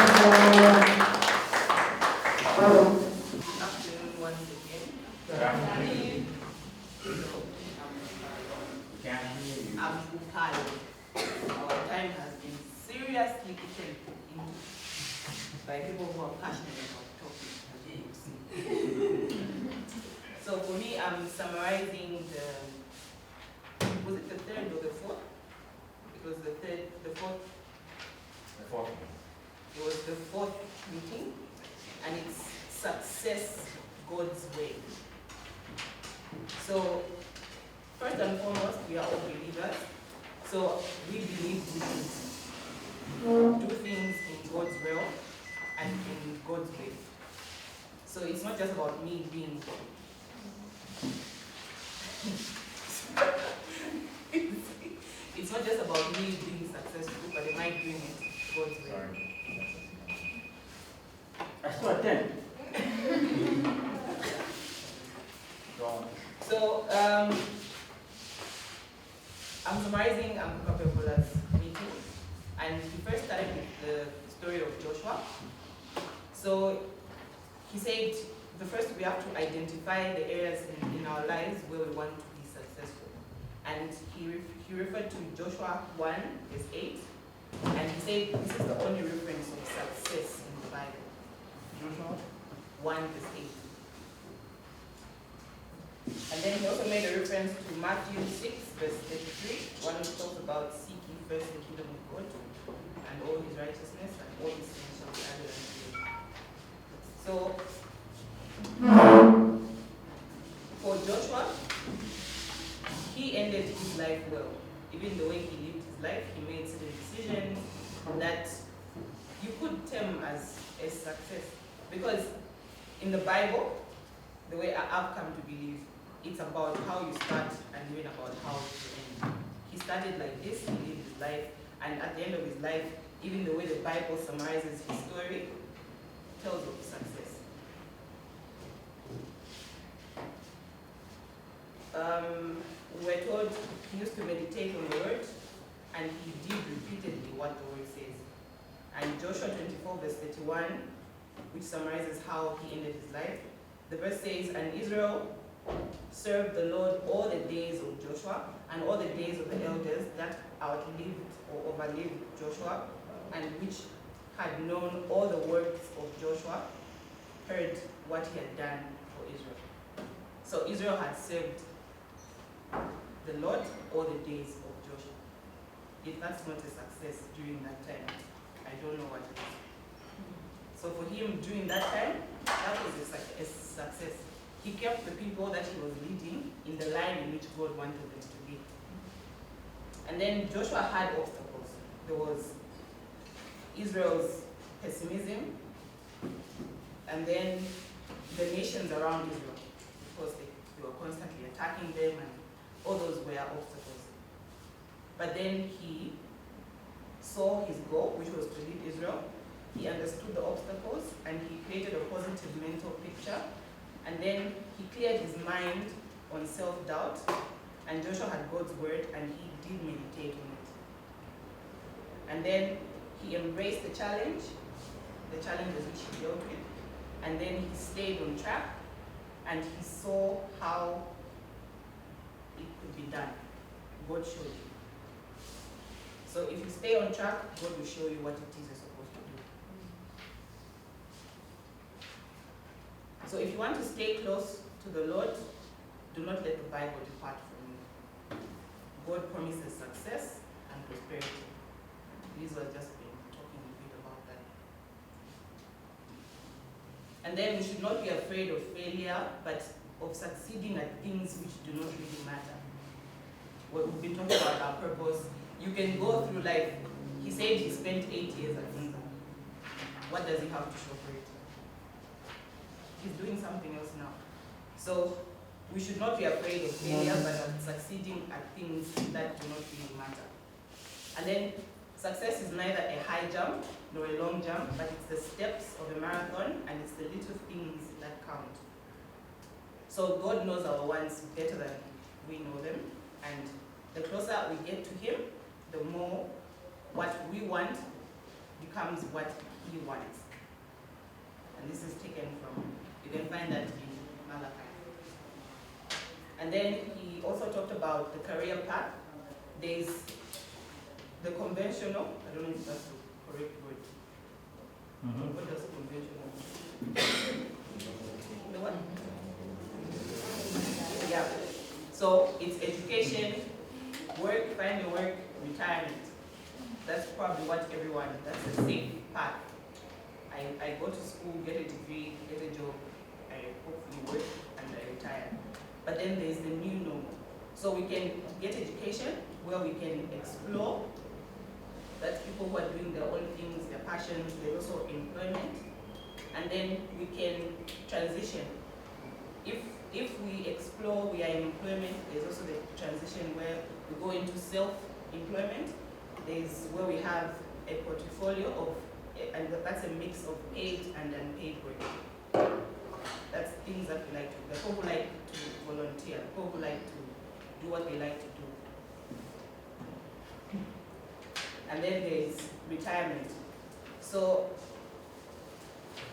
Afternoon once again. I'm tired. Our time has been seriously eaten into by people who are passionate about topics, as you will see. So for me, I'm summarizing was it the third or the fourth? It was the fourth. The fourth. It was the fourth meeting, and it's success God's way. So first and foremost, we are all believers. So we believe we can do things in God's will and in God's way. So it's not just about me being it's not just about me being successful, but am I doing it God's way? Sorry. I still attend. Go on. So I'm summarizing Coca-Cola's meeting, and he first started with the story of Joshua. So he said, the first we have to identify the areas in our lives where we want to be successful. And he referred to Joshua 1 verse 8, and he said this is the only reference of success in the Bible. Joshua 1 verse 8. And then he also made a reference to Matthew 6 verse 33, one who talks about seeking first the kingdom of God and all his righteousness, and all these things shall be added unto you. So for Joshua, he ended his life well. Even the way he lived his life, he made certain decisions that you could term as a success. Because in the Bible, the way I've come to believe, it's about how you start and even about how you end. He started like this, he lived his life, and at the end of his life, even the way the Bible summarizes his story tells of success. We were told he used to meditate on the word, and he did repeatedly what the word says. And Joshua 24 verse 31, which summarizes how he ended his life, the verse says, and Israel served the Lord all the days of Joshua and all the days of the elders that outlived or overlived Joshua, and which had known all the works of Joshua, heard what he had done for Israel. So Israel had served the Lord all the days of Joshua. If that's not a success during that time, I don't know what it is. So for him during that time, that was a success. He kept the people that he was leading in the line in which God wanted them to be. And then Joshua had obstacles. There was Israel's pessimism, and then the nations around Israel, because they were constantly attacking them, and all those were obstacles. But then he saw his goal, which was to lead Israel. He understood the obstacles, and he created a positive mental picture. And then he cleared his mind on self-doubt, and Joshua had God's word, and he did meditate on it. And then he embraced the challenges which he dealt with, and then he stayed on track, and he saw how it could be done. God showed you. So if you stay on track, God will show you what it is you're supposed to do. So if you want to stay close to the Lord, do not let the Bible depart from you. God promises success and prosperity. These were just been talking a bit about that. And then we should not be afraid of failure, but of succeeding at things which do not really matter. We've been talking about our purpose. You can go through life. He said he spent 8 years at Untitled. What does he have to show for it? He's doing something else now. So we should not be afraid of failure, but of succeeding at things that do not really matter. And then success is neither a high jump nor a long jump, but it's the steps of a marathon, and it's the little things that count. So God knows our wants better than we know them, and the closer we get to him, the more what we want becomes what he wants. And this is taken from, you can find that in Malachi. And then he also talked about the career path. There's the conventional, I don't know if that's the correct word. What does conventional mean? The what? Yeah. So it's education, work, finding work, retirement. That's probably what everyone, that's the safe path. I go to school, get a degree, get a job, I hopefully work, and I retire. But then there's the new normal. So we can get education where we can explore. That's people who are doing their own things, their passions. There's also employment. And then we can transition. If we explore, we are in employment, there's also the transition where we go into self-employment. There's where we have a portfolio of, and that's a mix of paid and unpaid work. That's things that we like to do. The people who like to volunteer, the people who like to do what they like to do. And then there's retirement. So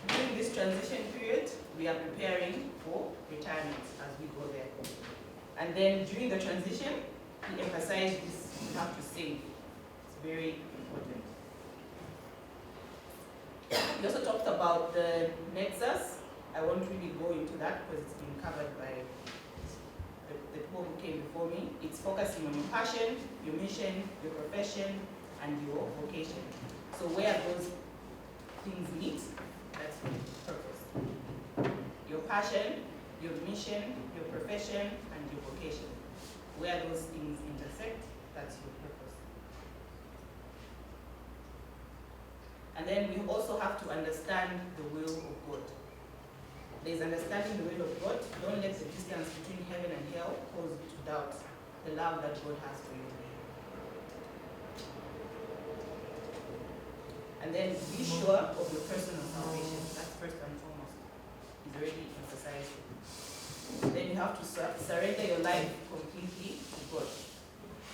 during this transition period, we are preparing for retirement as we go there. And then during the transition, we emphasize this, you have to save. It's very important. We also talked about the nexus. I won't really go into that because it's been covered by the people who came before me. It's focusing on your passion, your mission, your profession, and your vocation. So where those things meet, that's the purpose. Your passion, your mission, your profession, and your vocation. Where those things intersect, that's your purpose. And then we also have to understand the will of God. There's understanding the will of God. Don't let the distance between heaven and hell cause you to doubt the love that God has for you. And then be sure of your personal salvation. That's first and foremost. He's already emphasized it. Then you have to surrender your life completely to God.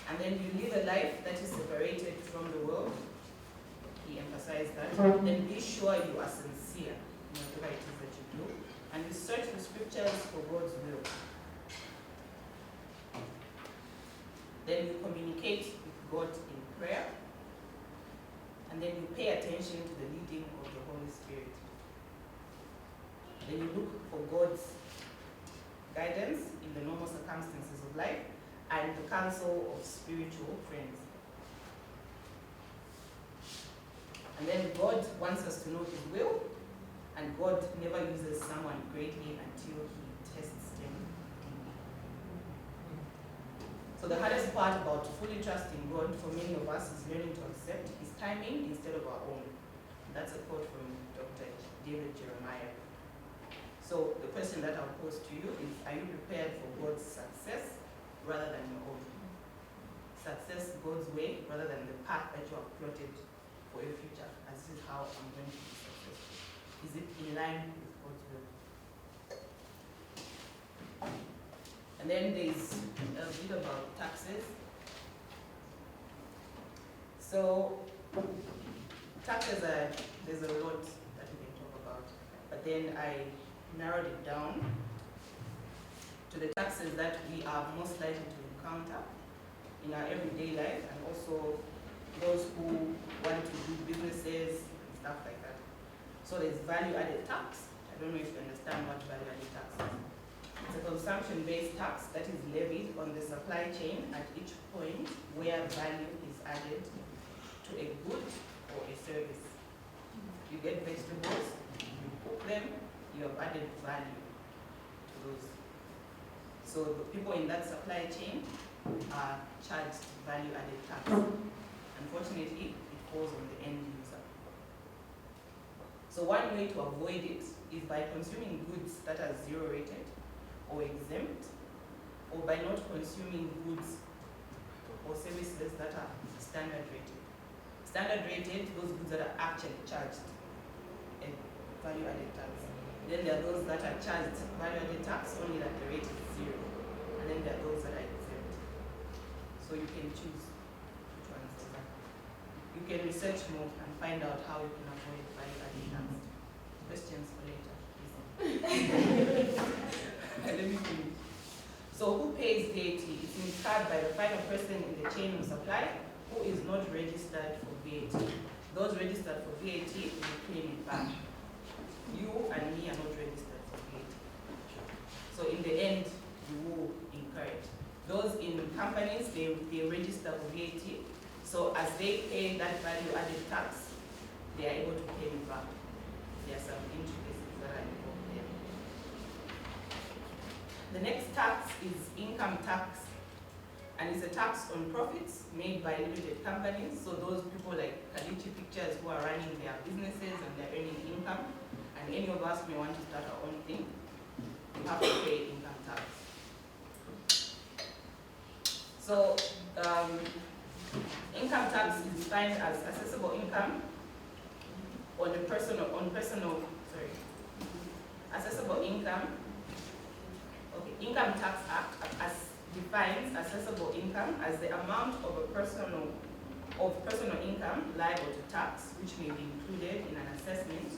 And then you live a life that is separated from the world. He emphasized that. Then be sure you are sincere in whatever it is that you do. And you search the scriptures for God's will. Then you communicate with God in prayer. And then you pay attention to the leading of the Holy Spirit. Then you look for God's guidance in the normal circumstances of life and the counsel of spiritual friends. And then God wants us to know His will, and God never uses someone greatly until He tests them. So the hardest part about fully trusting God for many of us is learning to accept His timing instead of our own. That's a quote from Dr. David Jeremiah. So the question that I'll pose to you is, are you prepared for God's success rather than your own? Success God's way rather than the path that you have plotted for your future. As this is how I'm going to be successful. Is it in line with God's will? And then there's a bit about taxes. So taxes there's a lot that we can talk about, but then I narrowed it down to the taxes that we are most likely to encounter in our everyday life, and also those who want to do businesses and stuff like that. So there's value-added tax. I don't know if you understand what value-added tax is. It's a consumption-based tax that is levied on the supply chain at each point where value is added to a good or a service. You get vegetables, you cook them, you have added value to those. So the people in that supply chain are charged value-added tax. Unfortunately, it falls on the end user. So one way to avoid it is by consuming goods that are zero rated or exempt, or by not consuming goods or services that are standard rated. Standard rated, those goods that are actually charged a value-added tax. Then there are those that are charged value-added tax, only that the rate is zero. And then there are those that are exempt. So you can choose which one is exactly. You can research more and find out how you can avoid value-added tax. Questions for later. Let me finish. So who pays VAT? It's incurred by the final person in the chain of supply who is not registered for VAT. Those registered for VAT will claim it back. You and me are not registered for VAT. So in the end, you will incur it. Those in companies, they register for VAT. So as they pay that value-added tax, they are able to claim it back. There are some intricacies that are involved there. The next tax is income tax, and it's a tax on profits made by limited companies. So those people like Kalichi Pictures who are running their businesses and they're earning income, and any of us may want to start our own thing, we have to pay income tax. So income tax is defined as accessible income accessible income. Okay, Income Tax Act defines accessible income as the amount of personal income liable to tax, which may be included in an assessment,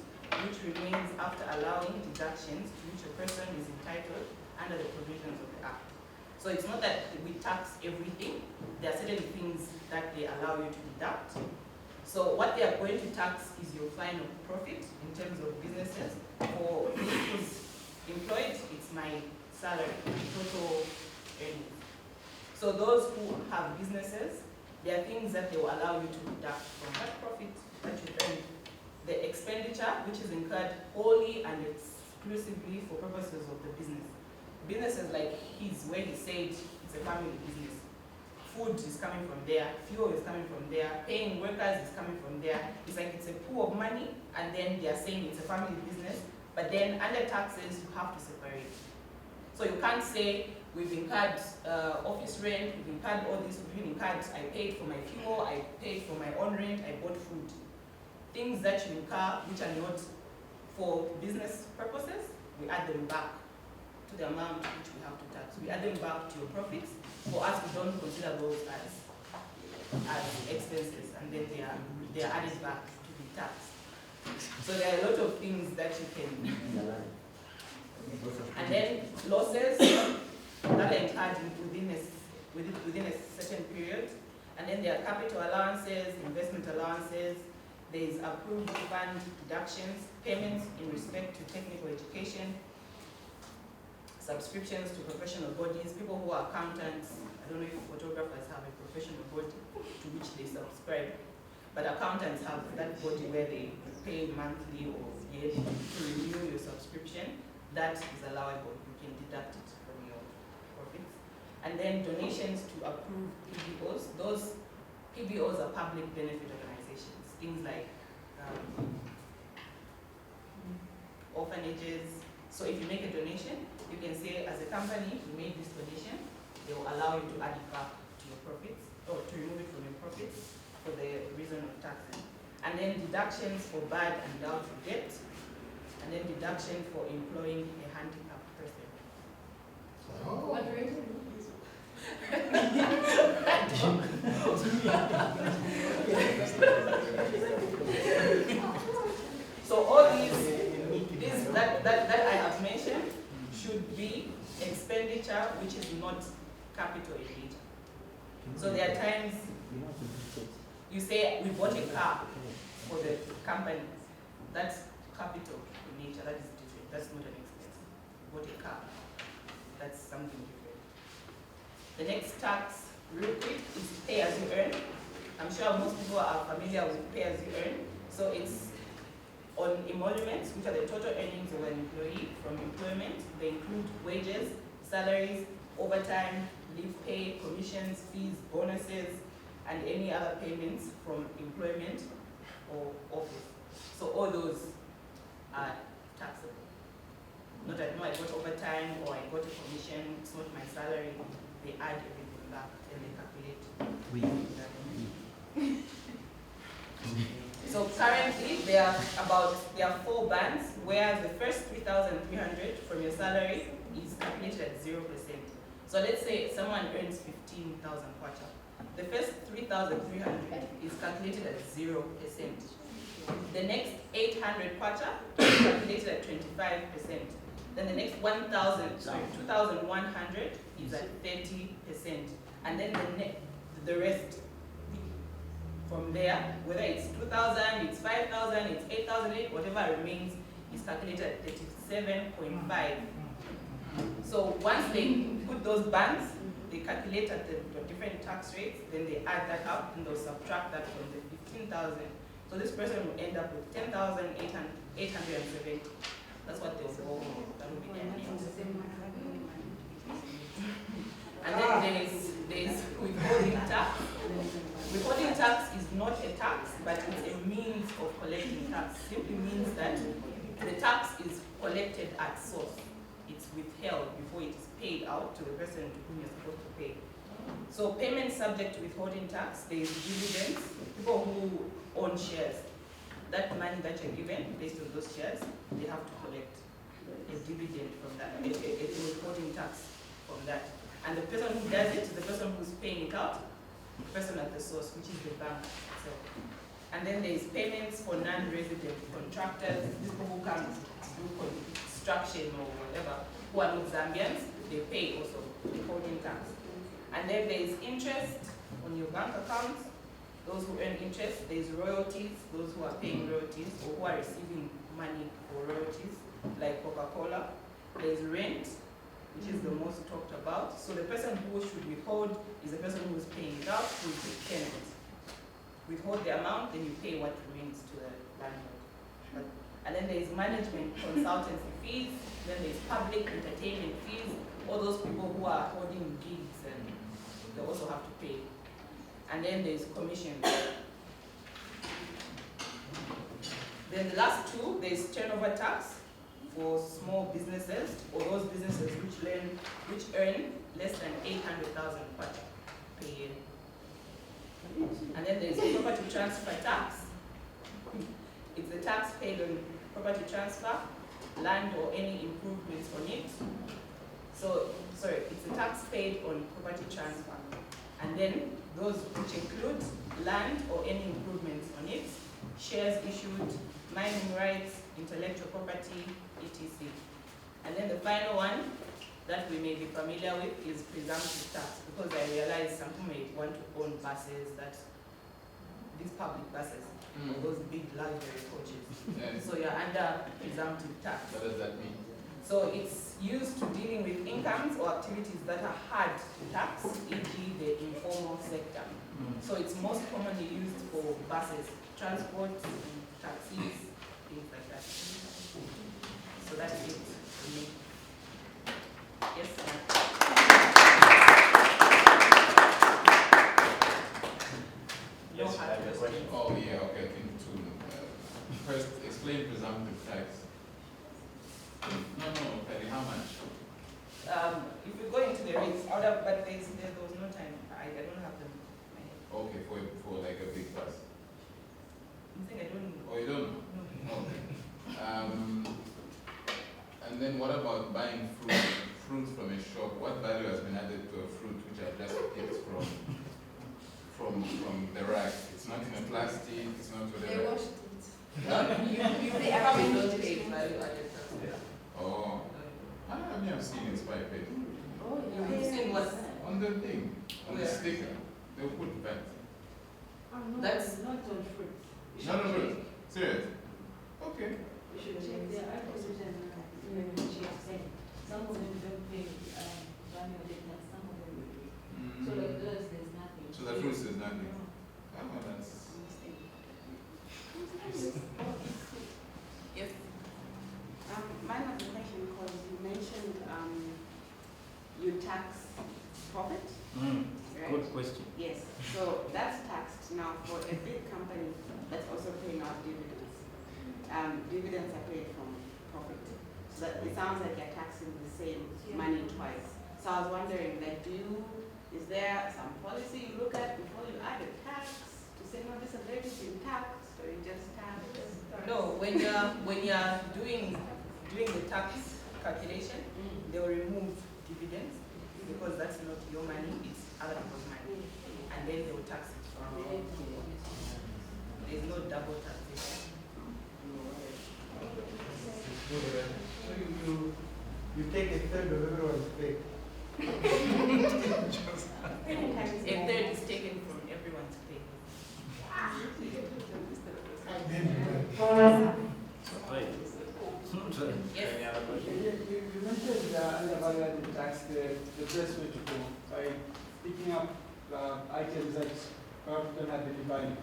which remains after allowing deductions to which a person is entitled under the provisions of the Act. So it's not that we tax everything. There are certain things that they allow you to deduct. So what they are going to tax is your final profit in terms of businesses. For me who's employed, it's my salary, total earnings. So those who have businesses, there are things that they will allow you to deduct from that profit that you earn. The expenditure, which is incurred wholly and exclusively for purposes of the business. Businesses like his, where he said it's a family business. Food is coming from there, fuel is coming from there, paying workers is coming from there. It's like it's a pool of money, and then they are saying it's a family business, but then under taxes, you have to separate. So you can't say, we've incurred office rent, we've incurred all this, we've incurred, I paid for my fuel, I paid for my own rent, I bought food. Things that you incur, which are not for business purposes, we add them back to the amount which we have to tax. We add them back to your profits. For us, we don't consider those as expenses, and then they are added back to be taxed. So there are a lot of things that you can. And then losses that are incurred within a certain period. And then there are capital allowances, investment allowances. There is approved fund deductions, payments in respect to technical education, subscriptions to professional bodies, people who are accountants. I don't know if photographers have a professional body to which they subscribe, but accountants have that body where they pay monthly or yearly to renew your subscription. That is allowable. You can deduct it from your profits. And then donations to approved PBOs. Those PBOs are public benefit organizations. Things like orphanages. So if you make a donation, you can say, as a company, we made this donation. They will allow you to add it back to your profits, or to remove it from your profits for the reason of taxing. And then deductions for bad and doubtful debt. And then deduction for employing a handicapped person. What rate? So all these that I have mentioned should be expenditure which is not capital in nature. So there are times you say we bought a car for the company. That's capital in nature. That is different. That's not an expense. We bought a car. That's something different. The next tax, real quick, is pay as you earn. I'm sure most people are familiar with pay as you earn. So it's on emoluments, which are the total earnings of an employee from employment. They include wages, salaries, overtime, leave pay, commissions, fees, bonuses, and any other payments from employment or office. So all those are taxable. Not that, no, I got overtime or I got a commission, it's not my salary. They add everything back and they calculate. So currently there are 4 bands where the first 3,300 from your salary is calculated at 0%. So let's say someone earns 15,000 kwacha. the first 3,300 is calculated at 0%. The next 800 kwacha is calculated at 25%. Then the next 2,100 is at 30%. And then the rest from there, whether it's 2,000, it's 5,000, it's 8,000, whatever remains is calculated at 37.5. So once they put those bands, they calculate at the different tax rates, then they add that up and they'll subtract that from the 15,000. So this person will end up with 10,870. That's what they'll go home. That will be their net. And then there's withholding tax. Withholding tax is not a tax, but it's a means of collecting tax. Simply means that the tax is collected at source. It's withheld before it is paid out to the person to whom you're supposed to pay. So payment subject to withholding tax, there is dividends. People who own shares, that money that you're given based on those shares, they have to collect a dividend from that, a withholding tax from that. And the person who does it is the person who's paying it out, the person at the source, which is the bank itself. And then there's payments for non-resident contractors, people who come to do construction or whatever, who are not Zambians, they pay also withholding tax. And then there's interest on your bank accounts, those who earn interest. There's royalties, those who are paying royalties or who are receiving money for royalties, like Coca-Cola. There's rent, which is the most talked about. So the person who should withhold is the person who is paying it out, who is the tenant. Withhold the amount, then you pay what remains to the landlord. And then there's management consultancy fees, then there's public entertainment fees, all those people who are holding gigs and they also have to pay. And then there's commissions. Then the last two, there's turnover tax for small businesses or those businesses which earn less than 800,000 kwacha per year. And then there's property transfer tax. It's the tax paid on property transfer, land or any improvements on it. So, sorry, it's the tax paid on property transfer. And then those which include land or any improvements on it, shares issued, mining rights, intellectual property, etc. And then the final one that we may be familiar with is presumptive tax, because I realize some people may want to own buses, these public buses, or those big luxury coaches. Yeah. So you're under presumptive tax. What does that mean? So it's used to dealing with incomes or activities that are hard to tax, e.g. the informal sector. So it's most commonly used for buses, transport, taxis, things like that. So that's it for me. Yes, ma'am. Yes, I have a question. Oh, yeah, okay, I think to first explain presumptive tax. No, Patty, how much? If we go into the rates, but there was no time. I don't have them. Okay, for like a big bus. I think I don't know. Oh, you don't know? No. Okay. And then what about buying fruit from a shop? What value has been added to a fruit which I just picked from the rack? It's not in a plastic, it's not They whatever. washed it. You probably don't pay value added tax. Oh, I may have seen it's quite big. Oh, You've seen what? On the thing, on the Where? sticker, they'll put that. That's not on fruit. No, fruit. Serious? Okay. You should check their acquisition. Some of them don't pay value added tax, some of them will pay. So like those, there's nothing. So the fruits is nothing. No. Oh, that's. yes. Mine was a question because you mentioned you tax profit, right? Good question. Yes, so that's taxed. Now for a big company that's also paying out dividends, dividends are paid from profit. So that it sounds like you're taxing the same money twice. So I was wondering, like, is there some policy you look at before you add a tax to say, no, this has already been taxed, or you just tax? No, when you're doing the tax calculation, they'll remove dividends because that's not your money, it's other people's money. And and then they will tax it from. There's no double taxation. So you take a third of everyone's pay. A third is taken from everyone's pay. Yes. Any other questions? You mentioned undervalued tax, the best way to go by picking up items that perhaps don't have any value.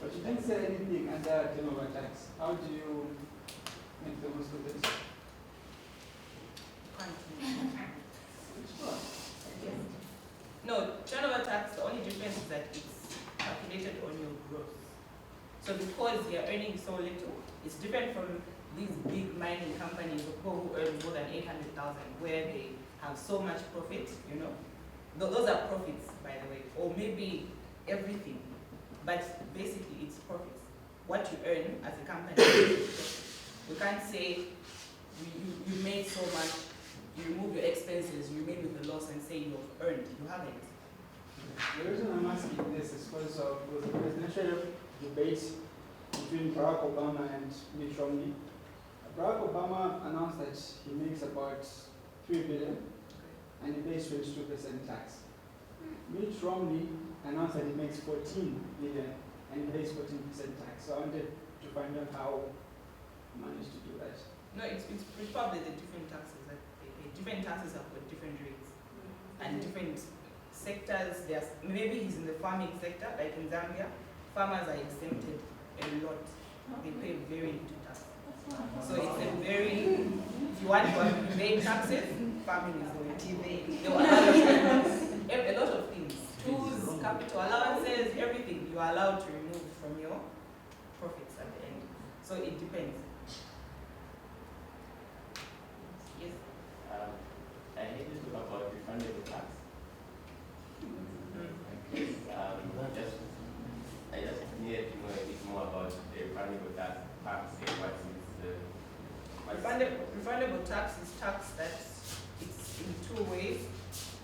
But you didn't say anything under turnover tax. How do you make the most of this? No, turnover tax, the only difference is that it's calculated on your gross. So because you're earning so little, it's different from these big mining companies or people who earn more than 800,000 where they have so much profit, you know. Those are profits, by the way, or maybe everything. But basically it's profits. What you earn as a company is profit. You can't say you made so much, you remove your expenses, you remain with the loss and say you've earned. You haven't. The reason I'm asking this is because of the presidential debate between Barack Obama and Mitt Romney. Barack Obama announced that he makes about $3 billion and he pays 22% tax. Mitt Romney announced that he makes $14 billion and he pays 14% tax. So I wanted to find out how he managed to do that. No, it's probably the different taxes that they pay. Different taxes have got different rates and different sectors. Maybe he's in the farming sector, like in Zambia. Farmers are exempted a lot. They pay very little tax. So it's a very, if you want to pay taxes, farming is the way. They will allow you a lot of things. Tools, capital allowances, everything you are allowed to remove from your profits at the end. So it depends. Yes. I need to talk about refundable tax. I just needed to know a bit more about the refundable tax and what is the Refundable tax is tax that it's in two ways.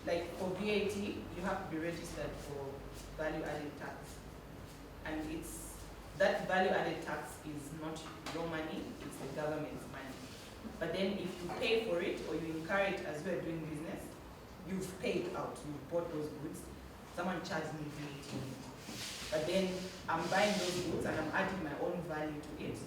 Like for VAT, you have to be registered for value-added tax, and that value-added tax is not your money; it's the government's money. But then, if you pay for it or you incur it as you are doing business, you've paid out. You've bought those goods. Someone charged me VAT, but then I'm buying those goods and I'm adding my own value to it.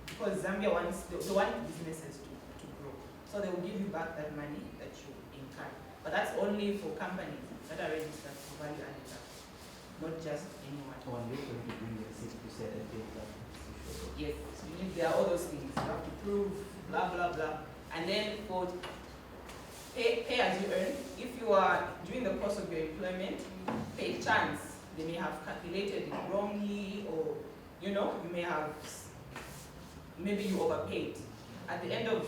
Because Zambia wants, they want businesses to grow. So they will give you back that money that you incur. But that's only for companies that are registered for value-added tax, not just anyone. Yes, there are all those things. You have to prove, blah, blah, blah. And then for pay as you earn, if you are, during the course of your employment, pay chance, they may have calculated it wrongly, or, you know, you may have, maybe you overpaid. At the end of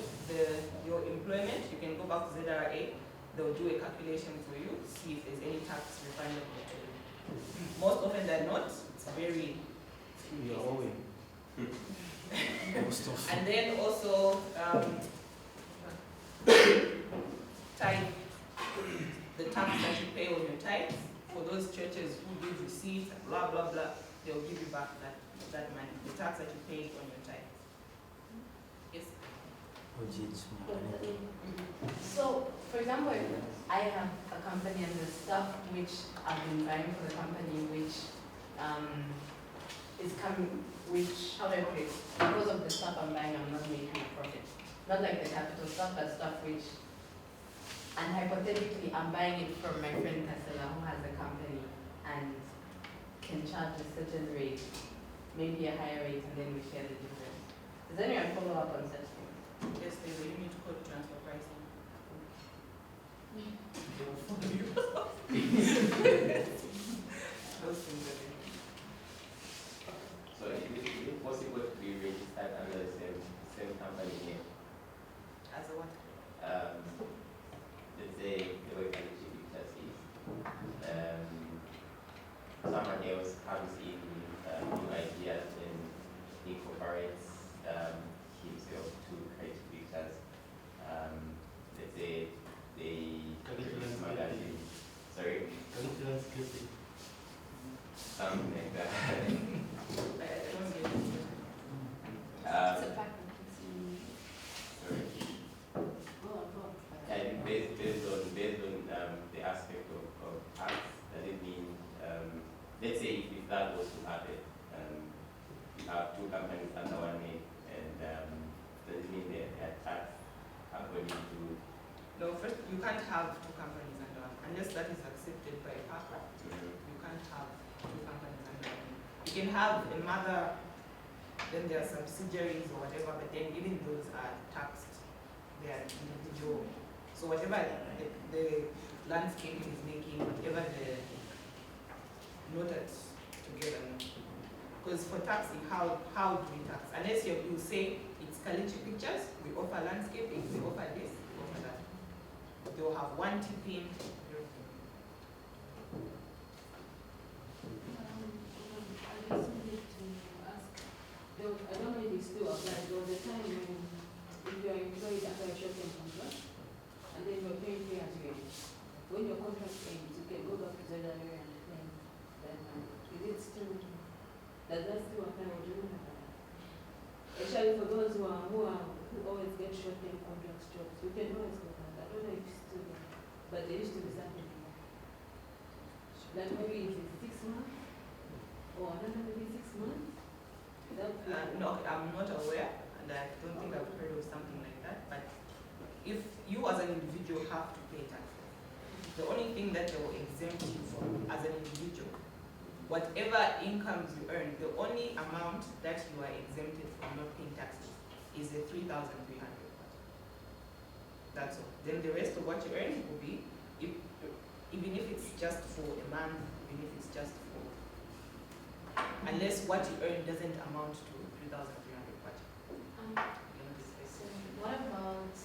your employment, you can go back to ZRA, they'll do a calculation for you, see if there's any tax refundable to you. Most often than not, it's very... You're owing. And then also, tithe, the tax that you pay on your tithes, for those churches who give receipts, blah, blah, blah, they'll give you back that money, the tax that you paid on your tithes. Yes? So, for example, I have a company and the stuff which I've been buying for the company, which is coming, which, how do I put it, because of the stuff I'm buying, I'm not making a profit. Not like the capital stuff, but stuff which, and hypothetically, I'm buying it from my friend Casella, who has a company and can charge a certain rate, maybe a higher rate, and then we share the difference. Does anyone follow up on such things? Yes, there's a unit called transfer pricing. Those things are there. So is it possible to be registered under the same company name? As a what? Let's say the way Kalichi Pictures is. Someone else comes in new ideas and incorporates himself to create pictures. Let's say they produce magazine. Sorry? Curriculum skills have two companies under one, unless that is accepted by PAPA. You can't have two companies under one. You can have a mother, then there are subsidiaries or whatever, but then even those are taxed. They are individual. So whatever the landscaping is making, whatever the noted together. Because for taxing, how do we tax? Unless you say it's Kalichi Pictures, we offer landscaping, we offer this, we offer that. They will have one tipping. I just wanted to ask, I don't know if it still applies. There was a time when if you are employed after a short-term contract, and then you're paying pay as you earn. When your contract ends, you can go back to January and claim that money. Is it still, does that still apply or do you not apply? Actually, for those who always get short-term contract jobs, you can always go back. I don't know if it's still there, but there used to be something before. Like maybe it's 6 months, or another maybe 6 months. No, I'm not aware, and I don't think I've heard of something like that. But if you as an individual have to pay taxes, the only thing that they will exempt you from as an individual, whatever incomes you earn, the only amount that you are exempted from not paying taxes is the 3,300. That's all. Then the rest of what you earn will be, even if it's just for a month, even if it's just for, unless what you earn doesn't amount to 3,300 kwacha. What about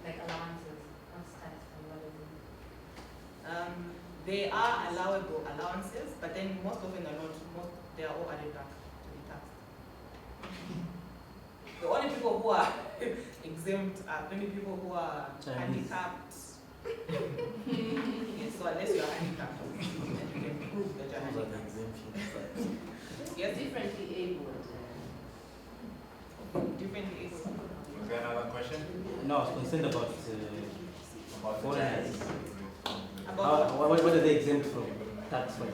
like allowances? What's taxed and what isn't? They are allowable allowances, but then most often are not. They are all added back to be taxed. The only people who are exempt are maybe people who are handicapped. Yes, so unless you are handicapped, and you can prove that you're handicapped. Yes, Differently abled. differently able. Was there another question? No, I was concerned about foreigners. About What are they exempt from tax-wise?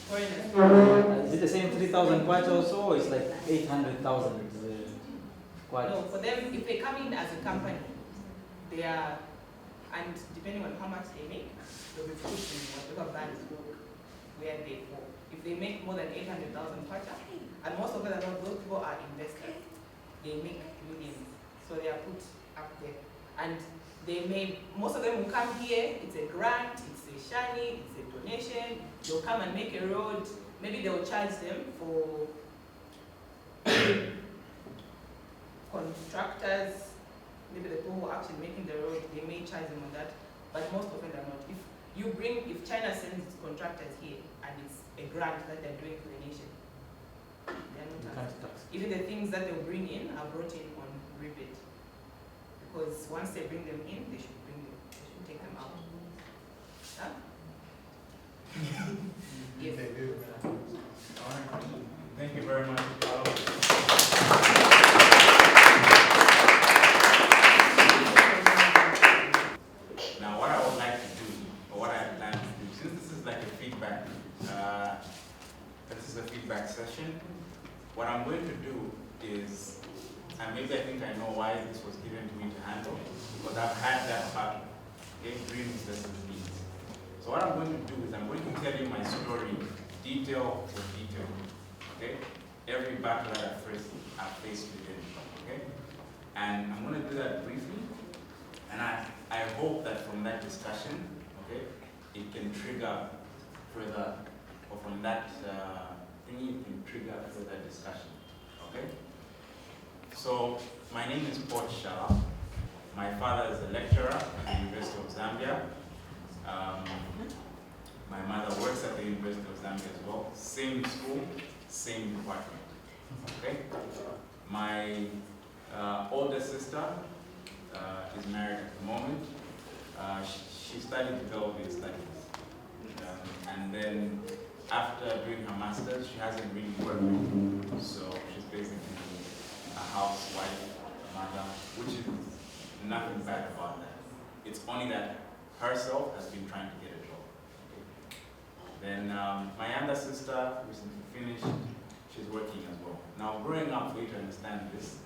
foreigners. Is it the same 3,000 kwacha also, or it's like 800,000 kwacha? No, for them, if they come in as a company, they are, and depending on how much they make, they'll be put in whatever band where they fall. If they make more than 800,000 kwacha, and most of them, those people are investors, they make millions, so they are put up there. And they may, most of them will come here, it's a grant, it's a shani, it's a donation, they'll come and make a road, maybe they'll charge them for contractors, maybe the people who are actually making the road, they may charge them on that, but most of them are not. If China sends its contractors here and it's a grant that they're doing for the nation, they're not taxed. Even the things that they'll bring in are brought in on rebate. Because once they bring them in, they should take them out. Huh? Yes. All right. Thank you very much. Now, what I would like to do, or what I plan to do, since this is like a feedback, this is a feedback session, what I'm going to do is, and maybe I think I know why this was given to me to handle, because I've had that battle, okay, dreams versus needs. So what I'm going to do is I'm going to tell you my story, detail for detail, okay? Every battle that I faced within, okay? And I'm going to do that briefly, and I hope that from that discussion, okay, it can trigger further, or from that thingy, it can trigger further discussion, okay? So, my name is Port Shala. My father is a lecturer at the University of Zambia. My mother works at the University of Zambia as well. Same school, same department, okay? My older sister is married at the moment. She studied development studies. And then after doing her master's, she hasn't really worked. So she's basically a housewife, a mother, which is nothing bad about that. It's only that herself has been trying to get a job. Then my younger sister recently finished, she's working as well. Now growing up, for you to understand this,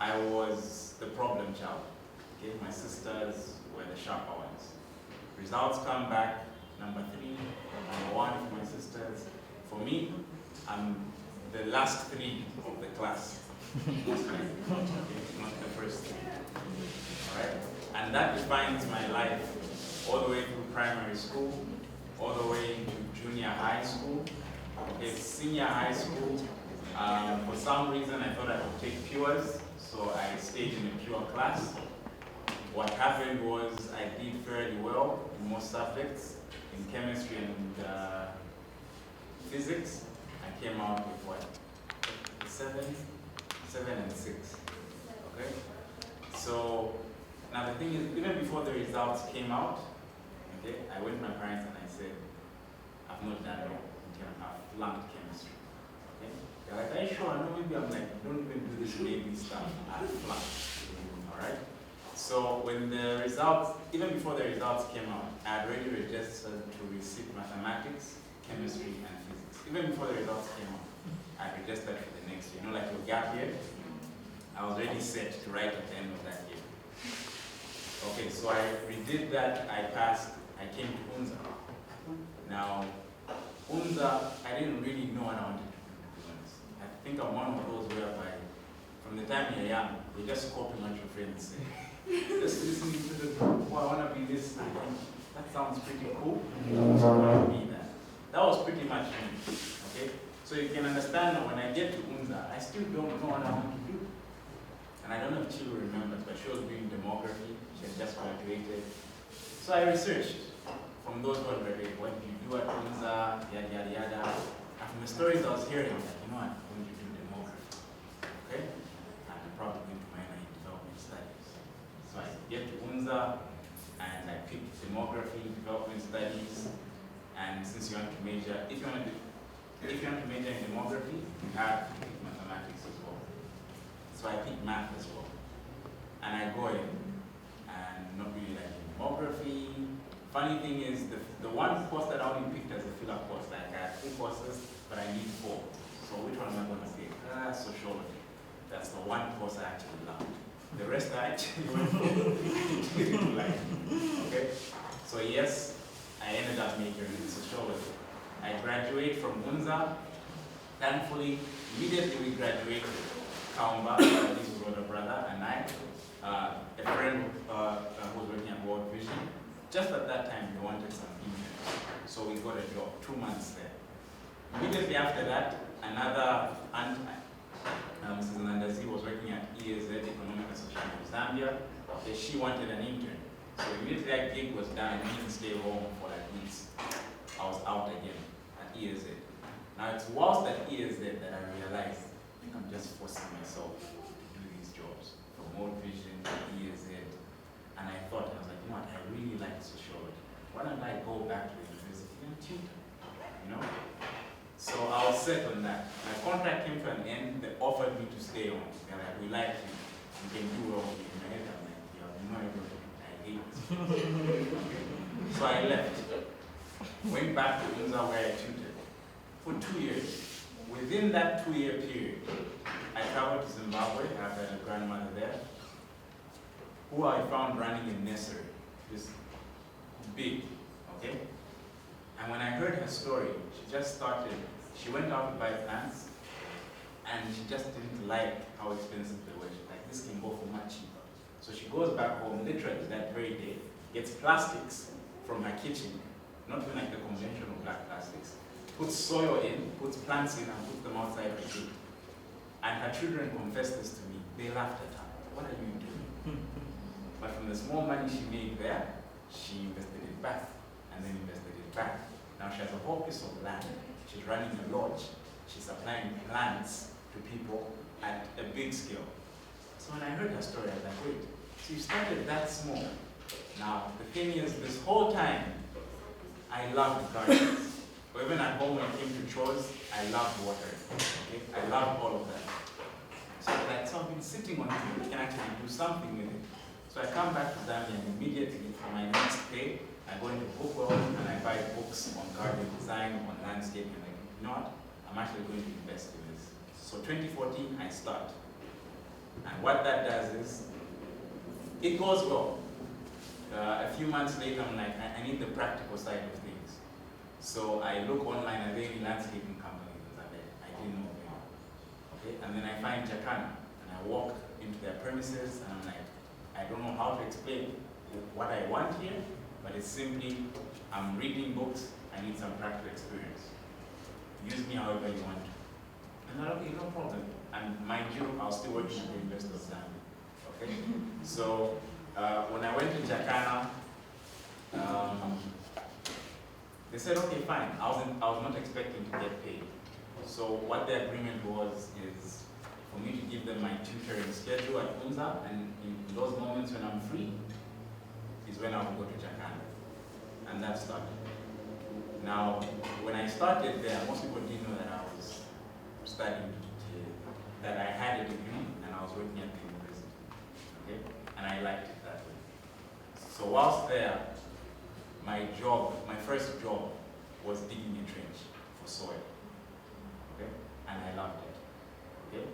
I was the problem child. Okay? My sisters were the sharper ones. Results come back, number 3, number 1 for my sisters. For me, I'm the last 3 of the class. Most likely. Not the first 3. Alright? And that defines my life all the way through primary school, all the way into junior high school, okay, senior high school. For some reason, I thought I would take pures, so I stayed in a pure class. What happened was I did fairly well in most subjects, in chemistry and physics. I came out with what? 7 and 6. Okay? So now the thing is, even before the results came out, okay, I went to my parents and I said, I've not done well in terms of flunked chemistry. Okay? They're like, are you sure? No, maybe. I'm like, don't even do this baby stuff. I flunked. Alright? So when the results, even before the results came out, I had already registered to receive mathematics, chemistry, and physics. Even before the results came out, I registered for the next year. You know, like your gap year? I was already set to write at the end of that year. Okay, so I redid that, I passed, I came to UNZA. Now, UNZA, I didn't really know what I wanted to do, to be honest. I think I'm one of those whereby, from the time you're young, you just copy what your friends say. Just listening to the group, oh, I want to be this, I think that sounds pretty cool. I want to be that. That was pretty much me, okay? So you can understand that when I get to UNZA, I still don't know what I want to do. And I don't know if she remembers, but she was doing demography. She had just graduated. So I researched from those who had graduated. What do you do at UNZA? Yada, yada, yada. And from the stories I was hearing, like, you know what, I'm going to do demography. Okay? And I'm probably going to minor in development studies. So I get to UNZA, and I picked demography, development studies. And since you want to major, if you want to major in demography, you have to pick mathematics as well. So I picked math as well. And I go in, and not really like demography. Funny thing is, the one course that I only picked as a filler course, like I had 2 courses, but I need 4. So which one am I going to pick? Sociology. That's the one course I actually loved. The rest I actually went for. Like, okay? So yes, I ended up majoring in sociology. I graduate from UNZA. Thankfully, immediately we graduated. Kaumba, his older brother, and I, a friend who was working at World Vision. Just at that time, we wanted some interns. So we got a job, 2 months there. Immediately after that, another aunt, Mrs. Nandazi, was working at EAZ, Economic Association of Zambia. She wanted an intern. So immediately that gig was done, I didn't stay home for like weeks. I was out again at EAZ. Now it's whilst at EAZ that I realized I'm just forcing myself to do these jobs, from World Vision to EAZ. And I thought, I was like, you know what, I really like sociology. Why don't I go back to the university and tutor? You know? So I was set on that. My contract came to an end, they offered me to stay on. They're like, we like you, you can do well in my head. I'm like, yeah, you know everything. I hate this. So I left. Went back to UNZA where I tutored for 2 years. Within that 2-year period, I traveled to Zimbabwe. I had a grandmother there, who I found running a nursery. This big, okay? And when I heard her story, she just started, she went out to buy plants, and she just didn't like how expensive they were. She's like, this can go for much cheaper. So she goes back home, literally that very day, gets plastics from her kitchen, not even like the conventional black plastics, puts soil in, puts plants in, and puts them outside her gate. And her children confessed this to me. They laughed at her. What are you doing? But from the small money she made there, she invested it back, and then invested it back. Now she has a whole piece of land. She's running a lodge. She's supplying plants to people at a big scale. So when I heard her story, I was like, wait, so you started that small. Now, the thing is, this whole time, I loved gardens. Or even at home when it came to chores, I loved watering. Okay? I loved all of that. So I've been sitting on it, I can actually do something with it. So I come back to Zambia and immediately for my next pay, I go into Bookworld and I buy books on garden design, on landscaping. Like, you know what? I'm actually going to invest in this. So 2014, I start. And what that does is, it goes well. a few months later, I'm like, I need the practical side of things. So I look online, are there any landscaping companies that are there? I didn't know them. Okay, and then I find Jacana, and I walk into their premises, and I'm like, I don't know how to explain what I want here, but it's simply, I'm reading books, I need some practical experience. Use me however you want to. And I'm like, okay, no problem. And mind you, I was still working at the University of Zambia. Okay? So when I went to Jacana, they said, okay, fine. I was not expecting to get paid. So what the agreement was is for me to give them my tutoring schedule at UNZA, and in those moments when I'm free is when I will go to Jacana. And that started. Now, when I started there, most people didn't know that I was studying, that I had a degree and I was working at the university. Okay? And I liked it that way. So whilst there, my first job was digging a trench for soil. Okay? And I loved it. Okay?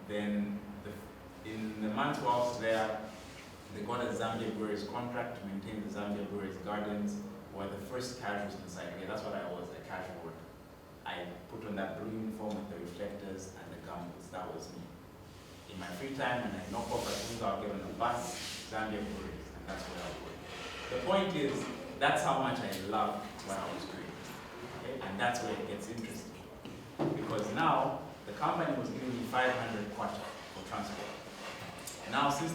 Then in the months whilst there, they got a Zambia Breweries contract to maintain the Zambia Breweries gardens, were the first casuals inside. Okay, that's what I was, a casual worker. I put on that blue uniform with the reflectors and the gumboots. That was me. In my free time, when I knock off at school, I'll get on the bus, Zambia Breweries, and that's where I work. The point is, that's how much I loved what I was doing. Okay? And that's where it gets interesting. Because now, the company was giving me 500 kwacha for transport. Now, since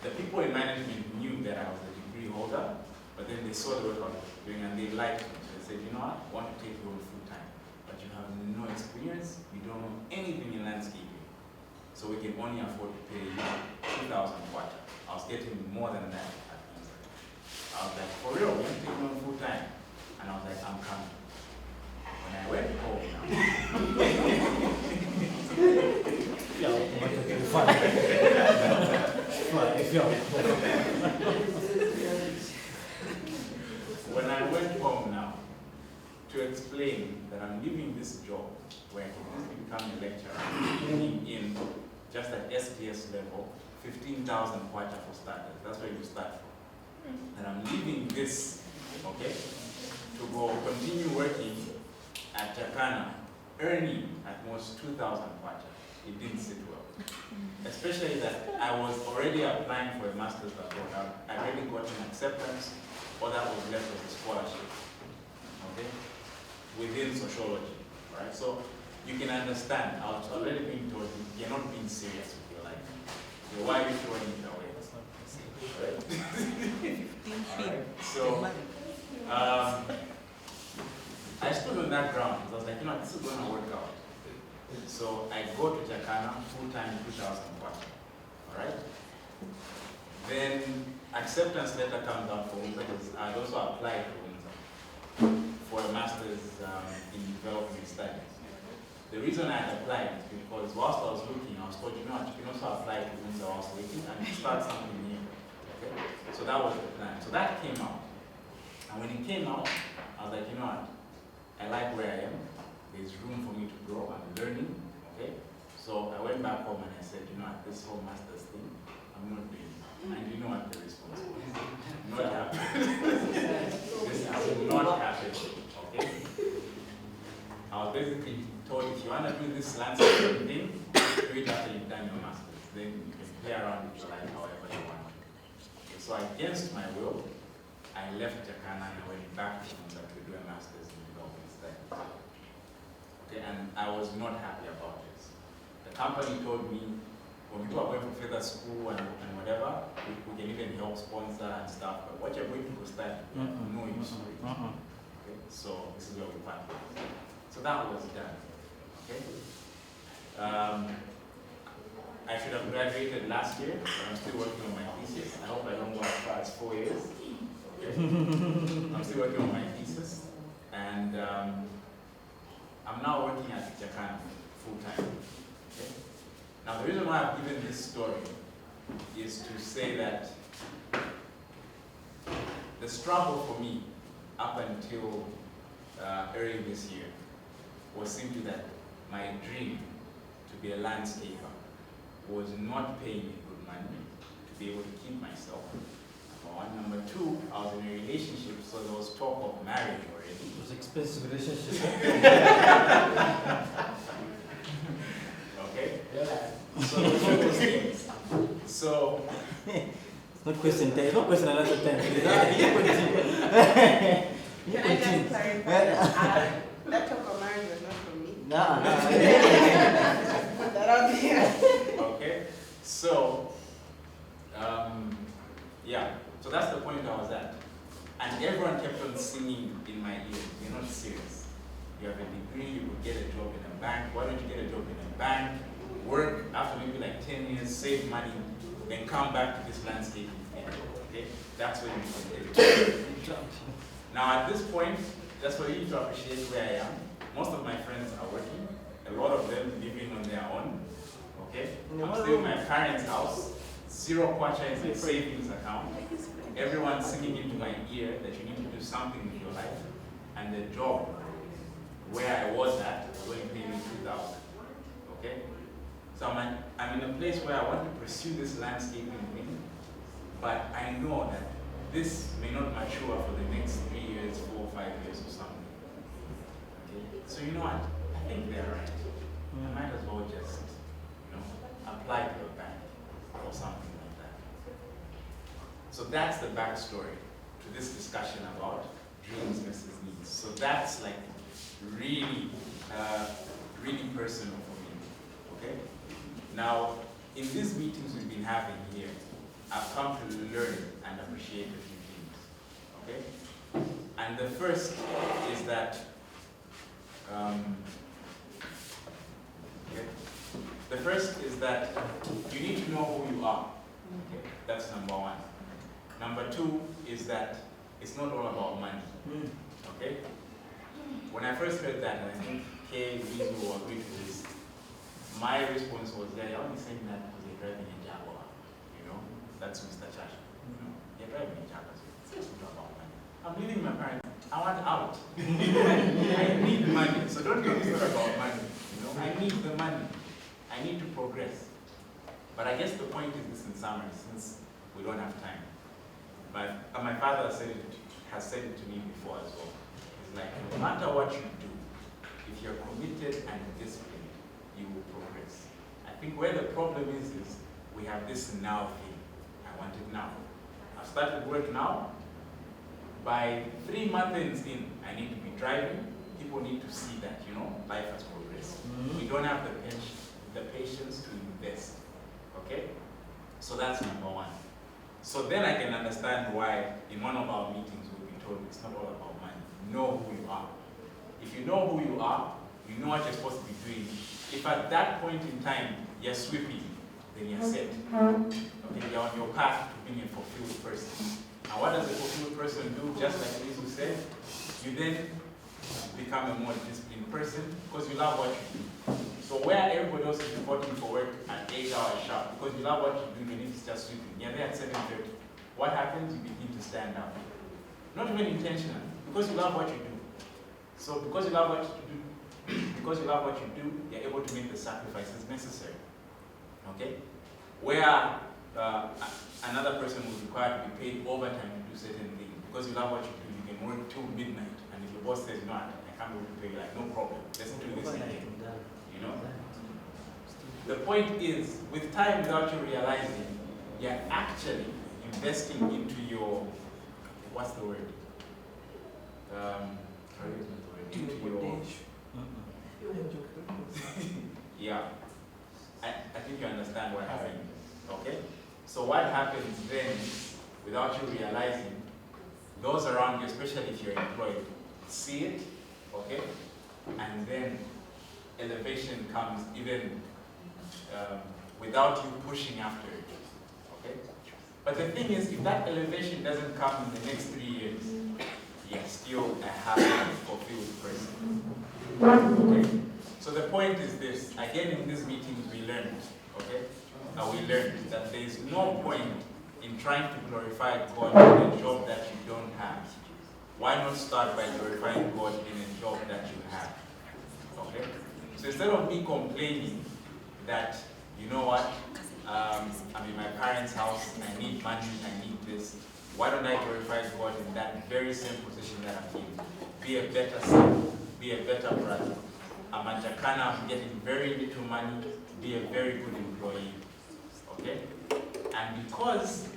the people in management knew that I was a degree holder, but then they saw the work I was doing and they liked me. So they said, you know what, I want to take you on full time, but you have no experience, you don't know anything in landscaping. So we can only afford to pay you 2,000 kwacha. I was getting more than that at UNZA. I was like, for real, we're going to take me on full time. And I was like, I'm coming. When I went home when I went home now to explain that I'm leaving this job where I can just become a lecturer, bringing in just at STS level, 15,000 kwacha for starters. That's where you start from. And I'm leaving this, okay, to go continue working at Jacana, earning at most 2,000 kwacha. It didn't sit well. Especially that I was already applying for a master's abroad. I already got an acceptance, or that was left as a scholarship, okay, within sociology, right? So you can understand, I was already being told, you're not being serious with your life. So why are you throwing it away? Right? Right. So, I stood on that ground because I was like, you know, this is going to work out. So I go to Jacana, full-time, 2,000 kwacha, all right? Then acceptance letter comes out for UNZA because I also applied for UNZA for a master's in development studies. The reason I had applied is because whilst I was looking, I was told, you know, you can also apply to UNZA whilst waiting and start something new. Okay? So that was the plan. So that came out. And when it came out, I was like, you know what? I like where I am. There's room for me to grow. I'm learning. Okay? So I went back home and I said, you know what? This whole master's thing, I'm not doing it. And you know what the response was? Not happening. This will not happen. Okay? I was basically told if you want to do this landscape thing, do it after you've done your master's. Then you can play around with your life however you want. Okay, so against my will, I left Jacana and I went back to UNZA to do a master's in development studies. Okay, and I was not happy about this. The company told me, when people are going for further school and whatever, we can even help sponsor and stuff, but what you're going to go study, no use for it. Okay, so this is where we part. So that was done. Okay. I should have graduated last year, but I'm still working on my thesis. I hope I don't go as far as 4 years. Okay. I'm still working on my thesis, and I'm now working at Jacana full time. Okay. Now the reason why I've given this story is to say that the struggle for me up until early this year was simply that my dream to be a landscaper was not paying me good money to be able to keep myself Number one. Number two, I was in a relationship, so there was talk of marriage already. It was expensive relationship. Okay? So those are those things. So It's not question 10, it's not question another 10. Can I just clarify? That talk of marriage was not from me. Nah. Put that out there. okay, so yeah, so that's the point I was at. And everyone kept on singing in my ear, you're not serious. You have a degree, you could get a job in a bank. Why don't you get a job in a bank, work after maybe like 10 years, save money, then come back to this landscape. Okay, that's where you can. Now at this point, that's for you to appreciate where I am. Most of my friends are working. A lot of them living on their own. Okay, I'm still in my parents' house. 0 kwacha is a savings account. Everyone's singing into my ear that you need to do something with your life. And the job where I was at was going to pay me 2,000. Okay, so I'm in a place where I want to pursue this landscaping thing, but I know that this may not mature for the next 3 years, 4 or 5 years or something. Okay, so you know what? I think they're right. I might as well just, apply to a bank or something like that. So that's the backstory to this discussion about dreams versus needs. So that's like really, really personal for me. Okay. Now, in these meetings we've been having here, I've come to learn and appreciate a few things. Okay. And the first is that. The first is that you need to know who you are. Okay, that's number one. Number two is that it's not all about money. Okay? When I first heard that, and I think Kay, Lizu will agree to this, my response was, yeah, you're only saying that because you're driving a Jaguar. That's Mr. Chacha. You're driving a Jaguar. So it's not about money. I'm leaving my parents. I want out. I need money. So don't get me started about money. I need the money. I need to progress. But I guess the point is this in summary, since we don't have time. My father has said it to me before as well. It's like, no matter what you do, if you're committed and disciplined, you will progress. I think where the problem is we have this now thing. I want it now. I've started work now. By 3 months in, I need to be driving. People need to see that, life has progressed. We don't have the patience to invest. Okay? So that's number one. So then I can understand why in one of our meetings we'll be told it's not all about money. Know who you are. If you know who you are, you know what you're supposed to be doing. If at that point in time you're sweeping, then you're set. Okay, you're on your path to being a fulfilled person. And what does a fulfilled person do? Just like Lizu said, you then become a more disciplined person because you love what you do. So where everybody else is reporting for work at 8 hours sharp, because you love what you do, even if it's just sweeping, you're there at 7:30. What happens? You begin to stand out. Not even intentionally, because you love what you do. So because you love what you do, you're able to make the sacrifices necessary. Okay? Where another person will require to be paid overtime to do certain things. Because you love what you do, you can work till midnight. And if your boss says, no, I can't be able to pay you, like, no problem. Let's do this again. The point is, with time without you realizing, you're actually investing into your, what's the word? Into your, yeah. I think you understand what I'm saying. Okay? So what happens then, without you realizing, those around you, especially if you're employed, see it, okay? And then elevation comes even without you pushing after it, okay? But the thing is, if that elevation doesn't come in the next 3 years, you're still a happy, fulfilled person, okay? So the point is this, again in these meetings we learned, okay? We learned that there is no point in trying to glorify God in a job that you don't have. Why not start by glorifying God in a job that you have? Okay? So instead of me complaining that, you know what, I'm in my parents' house, I need money, I need this, why don't I glorify God in that very same position that I'm in? Be a better son, be a better brother. I'm a Jakana, I'm getting very little money, be a very good employee. Okay? And because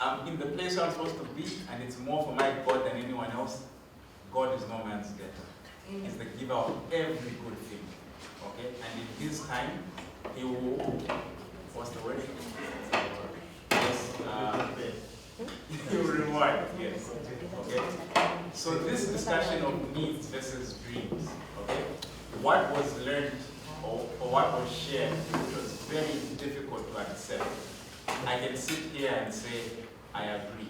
I'm in the place where I'm supposed to be, and it's more for my God than anyone else, God is no man's debtor. He's the giver of every good thing. Okay? And in His time, He will, what's the word? Yes, He will reward, yes. Okay? So this discussion of needs versus dreams, okay? What was learned or what was shared, which was very difficult to accept, I can sit here and say, I agree.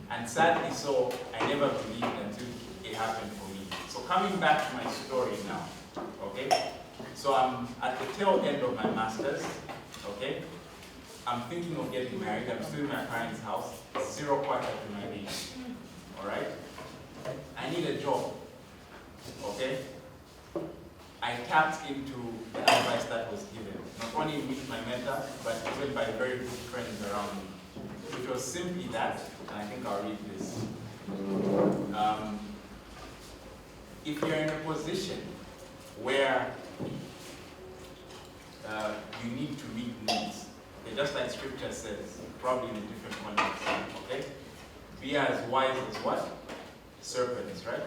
And sadly so, I never believed until it happened for me. So coming back to my story now, okay? So I'm at the tail end of my master's, okay? I'm thinking of getting married. I'm still in my parents' house, 0 quarter to my age, all right? I need a job, okay? I tapped into the advice that was given, not only with my mentor, but even by very good friends around me, which was simply that, and I think I'll read this. If you're in a position where you need to meet needs, okay, just like scripture says, probably in a different context, okay? Be as wise as what? Serpents, right?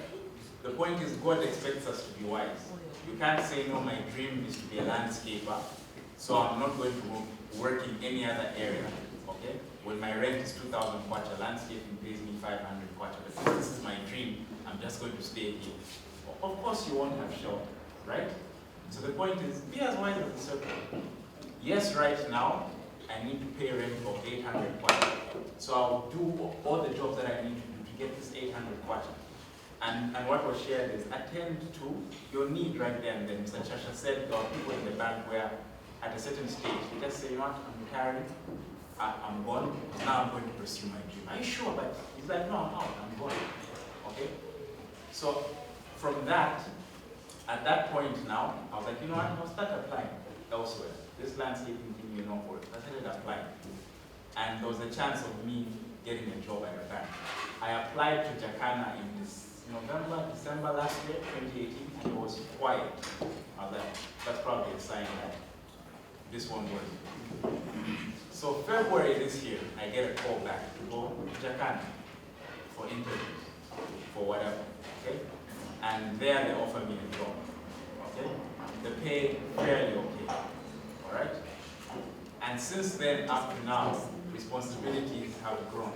The point is God expects us to be wise. You can't say, no, my dream is to be a landscaper, so I'm not going to work in any other area, okay? When my rent is 2,000 kwacha, landscaping pays me 500 kwacha, but since this is my dream, I'm just going to stay here. Of course you won't have shelter, right? So the point is, be as wise as the serpent. Yes, right now, I need to pay rent of 800 kwacha, so I'll do all the jobs that I need to do to get this 800 kwacha. And what was shared is attend to your need right there and then. Mr. Chasha said there are people in the bank where at a certain stage, they just say, you know what, I'm retiring, I'm gone, now I'm going to pursue my dream. Are you sure? But he's like, no, I'm out, I'm gone. Okay? So from that, at that point now, I was like, you know what, I'll start applying elsewhere. This landscaping thing, you know, for it. I started applying. And there was a chance of me getting a job at a bank. I applied to Jakana in this November, December last year, 2018, and it was quiet. I was like, that's probably a sign that this won't work. So February this year, I get a call back to go to Jakana for interviews, for whatever, okay? And there they offer me a job, okay? The pay fairly okay, all right? And since then, up to now, responsibilities have grown.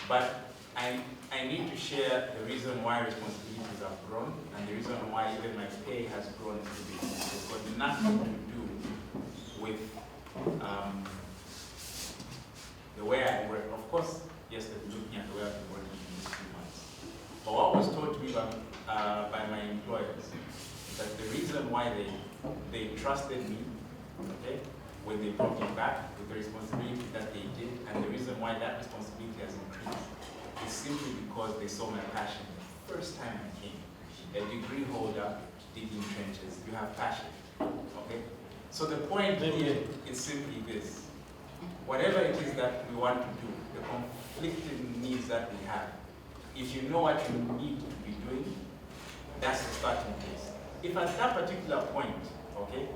But I need to share the reason why responsibilities have grown and the reason why even my pay has grown a little bit. It's got nothing to do with the way I work. Of course, yes, they're looking at the way I've been working in these 2 months. But what was taught to me by my employers is that the reason why they trusted me, okay, when they brought me back with the responsibility that they did, and the reason why that responsibility has increased is simply because they saw my passion. The first time I came, a degree holder digging trenches, you have passion, okay? So the point here is simply this. Whatever it is that we want to do, the conflicting needs that we have, if you know what you need to be doing, that's the starting place. If at that particular point, okay,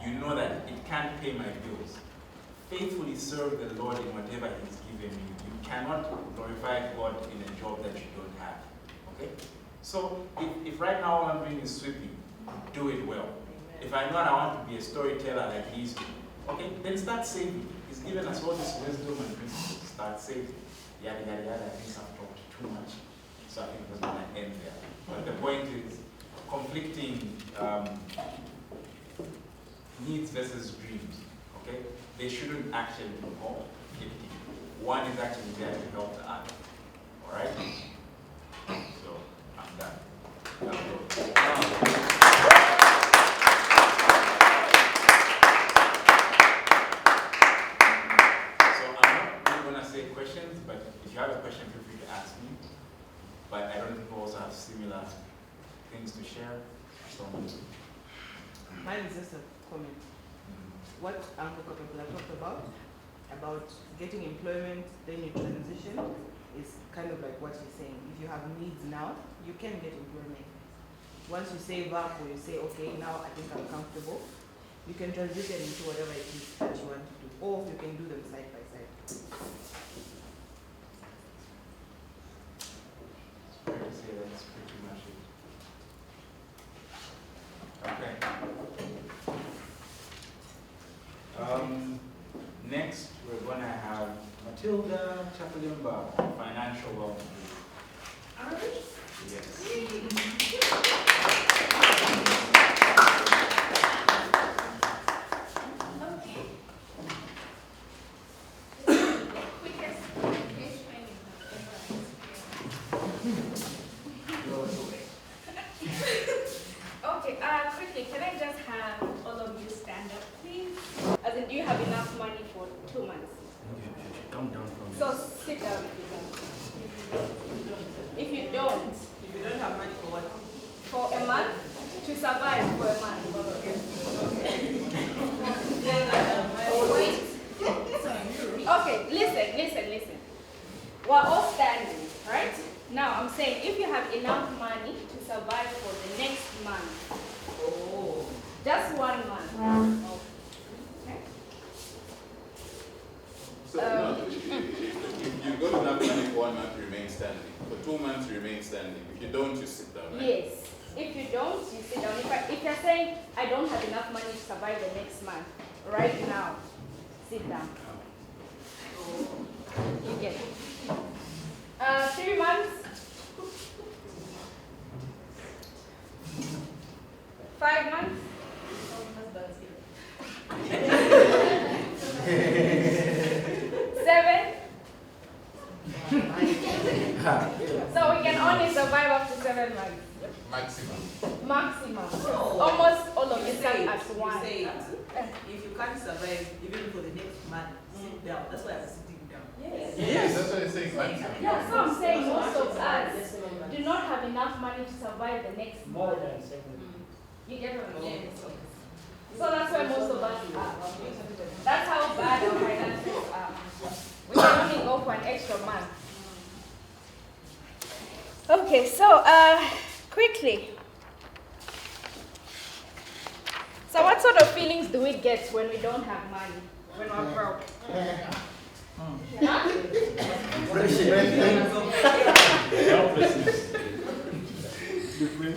you know that it can't pay my bills, faithfully serve the Lord in whatever He's given you. You cannot glorify God in a job that you don't have, okay? So if right now all I'm doing is sweeping, do it well. If I know I want to be a storyteller like He used to, okay, then start saving. He's given us all this wisdom and principles to start saving. Yada, yada, yada. I think I've talked too much, so I think it was going to end there. But the point is, conflicting needs versus dreams, okay? They shouldn't actually be conflicting. One is actually there to help the other, all right? So, I'm done. Questions, but if you have a question, feel free to ask me. But I don't think we also have similar things to share. So, mine is just a comment. What Uncle Kapapula talked about about getting employment, then you transition, is kind of like what he's saying. If you have needs now, you can get employment. Once you save up or you say, okay, now I think I'm comfortable, you can transition into whatever it is that you want to do, or you can do them side by side. Fair to say that's pretty much it. Okay. Next, we're going to have Matilda Chapalimba, financial well-being. Yes. Okay, quickly, can I just have all of you stand up, please? As in, do you have enough money for 2 months? Come down from So sit down if you don't. If you don't have money for what? For a month? To survive for a month. Okay, listen. We're all standing, right? Now I'm saying if you have enough money to survive for the next month. Oh. Just 1 month. Okay. So, no, if you got enough money for 1 month, remain standing. For 2 months, remain standing. If you don't, you sit down, right? Yes. If you don't, you sit down. If you're saying, I don't have enough money to survive the next month, right now, sit down. You get it. 3 months. 5 months. 7. So we can only survive up to 7 months. Maximum. Almost all of you start at 1. If you can't survive even for the next month, sit down. That's why I'm sitting down. Yes, that's what I'm saying. Maximum. Yeah, so I'm saying most of us do not have enough money to survive the next More month. than 7. You get what I'm saying? So that's why most of us are. That's how bad our finances are. We can only go for an extra month. Okay, so quickly. So what sort of feelings do we get when we don't have money? When we're broke? Huh?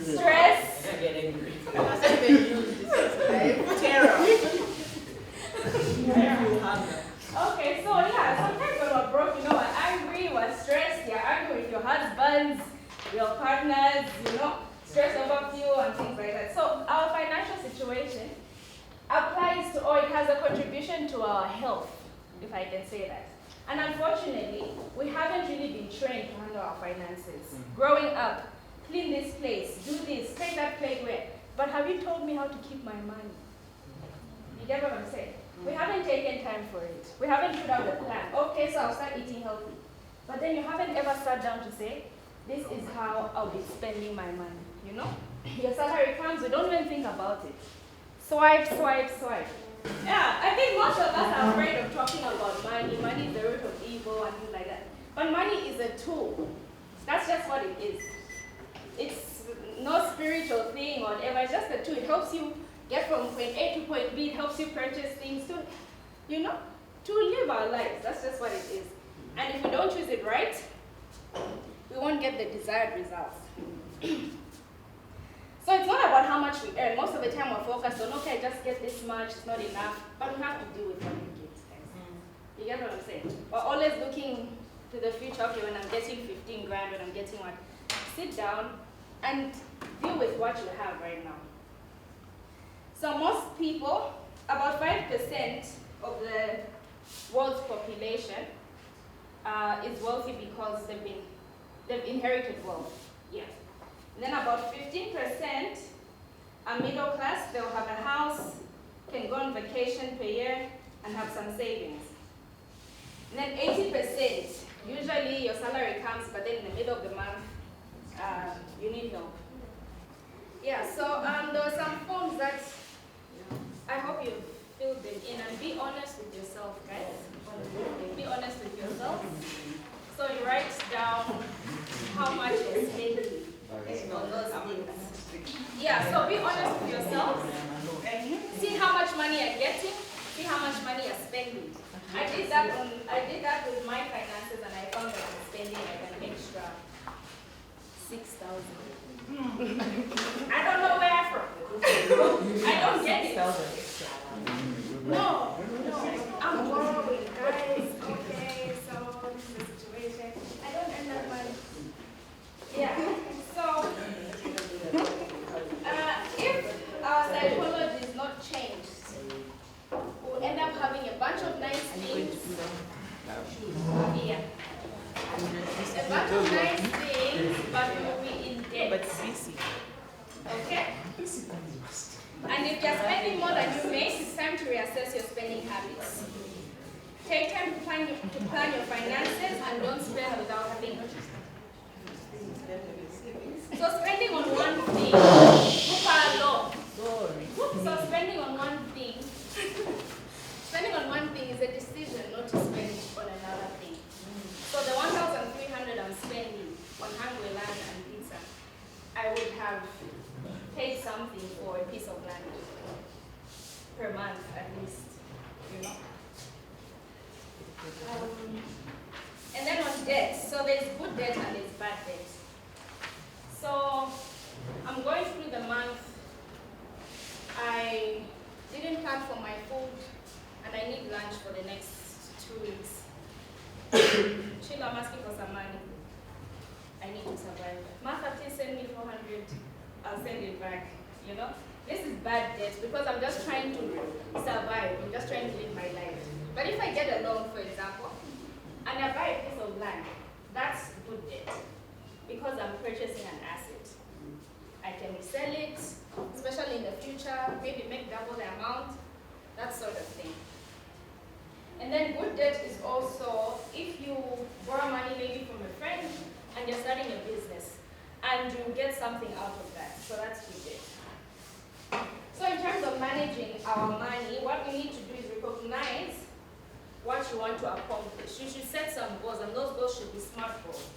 Stress. Okay, so yeah, sometimes when we're broke, we're angry, we're stressed, you're angry with your husbands, your partners, stress over fuel and things like that. So our financial situation applies to, or it has a contribution to our health, if I can say that. And unfortunately, we haven't really been trained to handle our finances. Growing up, clean this place, do this, take that plate where. But have you told me how to keep my money? You get what I'm saying? We haven't taken time for it. We haven't put out a plan. Okay, so I'll start eating healthy. But then you haven't ever sat down to say, this is how I'll be spending my money. Your salary comes, we don't even think about it. Swipe. Yeah, I think most of us are afraid of talking about money. Money is the root of evil and things like that. But money is a tool. That's just what it is. It's no spiritual thing or whatever. It's just a tool. It helps you get from point A to point B. It helps you purchase things to live our lives. That's just what it is. And if we don't choose it right, we won't get the desired results. So it's not about how much we earn. Most of the time we're focused on, okay, just get this much, it's not enough. But we have to deal with what we get. You get what I'm saying? We're always looking to the future. Okay, when I'm getting 15 grand, when I'm getting what? Sit down and deal with what you have right now. So most people, about 5% of the world's population is wealthy because they've inherited wealth. Yeah. And then about 15% are middle class. They'll have a house, can go on vacation per year, and have some savings. And then 80%, usually your salary comes, but then in the middle of the month, you need help. Yeah, so there are some forms that I hope you filled them in, and be honest with yourself, guys. Yeah, so be honest with yourself. See how much money you're getting. See how much money you're spending. I did that with my finances, and I found that I'm spending like an extra 6,000. I don't know where from. I don't get it. No, I'm borrowing, guys. Okay, so this is the situation. I don't earn that money. Yeah. So if our psychology is not changed, we'll end up having a bunch of nice things. Yeah. A bunch of nice things, but we'll be in debt. But busy. Okay? And if you're spending more than you make, it's time to reassess your spending habits. Take time to plan your finances and don't spend without having. So spending on one thing, so spending on one thing is a decision not to spend on another thing. So the 1,300 I'm spending on hungry land and pizza, I would have paid something for a piece of land per month at least, you know. And then on debt, so there's good debt and there's bad debt. So I'm going through the month. I didn't plan for my food, and I need lunch for the next 2 weeks. Sheila, I'm asking for some money. I need to survive. Martha, please send me 400. I'll send it back. You know, this is bad debt because I'm just trying to survive. I'm just trying to live my life. But if I get a loan, for example, and I buy a piece of land, that's good debt because I'm purchasing an asset. I can resell it, especially in the future, maybe make double the amount, that sort of thing. And then good debt is also if you borrow money maybe from a friend and you're starting a business and you get something out of that. So that's good debt. So in terms of managing our money, what we need to do is recognize what you want to accomplish. You should set some goals, and those goals should be SMART goals.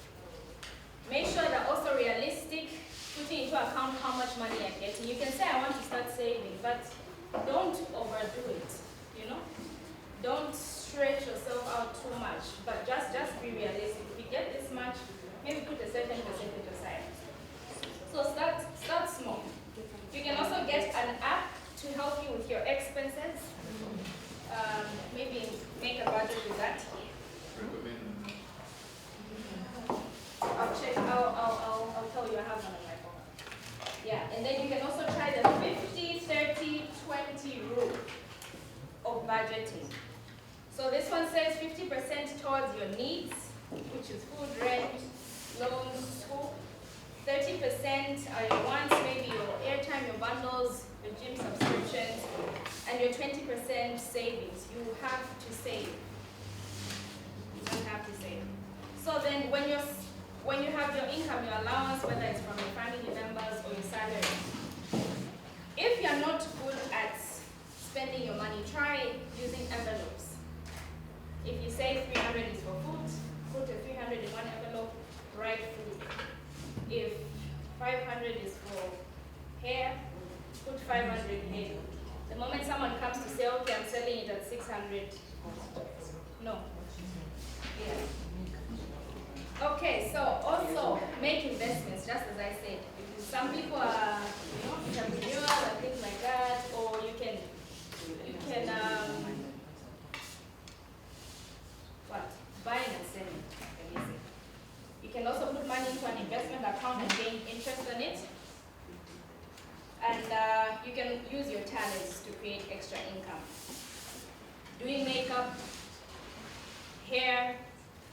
Make sure they're also realistic, putting into account how much money you're getting. You can say, I want to start saving, but don't overdo it, you know? Don't stretch yourself out too much, but just be realistic. If you get this much, maybe put a certain percentage aside. So start small. You can also get an app to help you with your expenses. Maybe make a budget with that. I'll check. I'll tell you. I have one on my phone. Yeah, and then you can also try the 50-30-20 rule of budgeting. So this one says 50% towards your needs, which is food, rent, loans, school. 30% are your wants, maybe your airtime, your bundles, your gym subscriptions, and your 20% savings. You have to save. You have to save. So then when you have your income, your allowance, whether it's from your family members or your salary, if you're not good at spending your money, try using envelopes. If you say 300 is for food, put a 300 in one envelope, write food. If 500 is for hair, put 500 hair. The moment someone comes to say, okay, I'm selling it at 600, no. Yeah. Okay, so also make investments, just as I said. Some people are, entrepreneurs and things like that, or you can buying and selling, you can also put money into an investment account and gain interest on it. And you can use your talents to create extra income. Doing makeup, hair,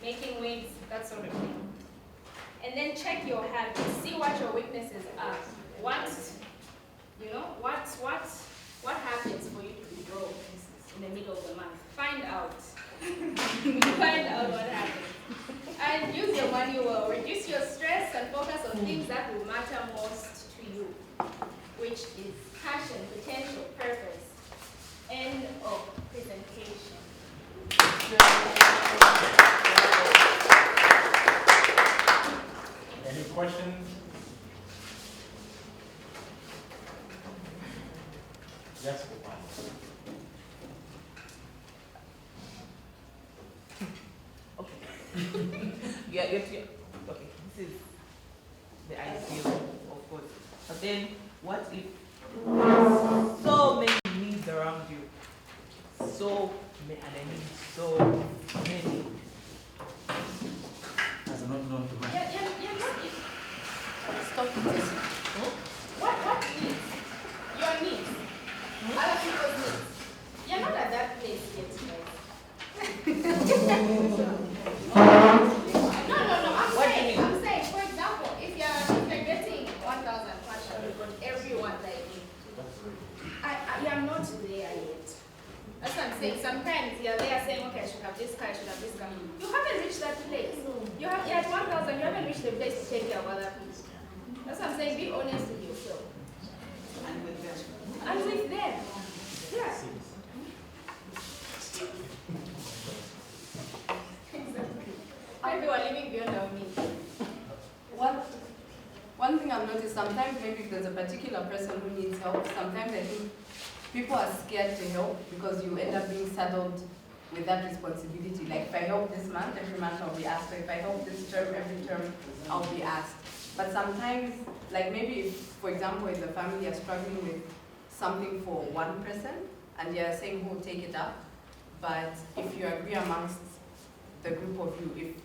making wigs, that sort of thing. And then check your habits. See what your weaknesses are. What happens for you to be broke in the middle of the month? Find out. Find out what happens. And use your money well. Reduce your stress and focus on things that will matter most to you, which is passion, potential, purpose. End of presentation. Any questions? Yeah, okay, this is the ideal, of course. But then, what if there's so many needs around you? So many, and I mean so many. As not known to man. You're not. Stop it. What needs? Your needs. Other people's needs. You're not at that place yet, guys. No. I'm saying, for example, if you're getting 1,000 passion from everyone, like, I am not there yet. That's what I'm saying. Sometimes you're there saying, okay, I should have this car, I should have this car. You haven't reached that place. You're at 1,000, you haven't reached the place to take care of other people. That's what I'm saying. Be honest with yourself. And with them. And with them. Yeah. Maybe we're living beyond our means. One thing I've noticed, sometimes maybe if there's a particular person who needs help, sometimes I think people are scared to help because you end up being saddled with that responsibility. Like if I help this month, every month I'll be asked. Or if I help this term, every term I'll be asked. But sometimes, like maybe if, for example, in the family you're struggling with something for one person and you're saying who will take it up, but if you agree amongst the group of you, if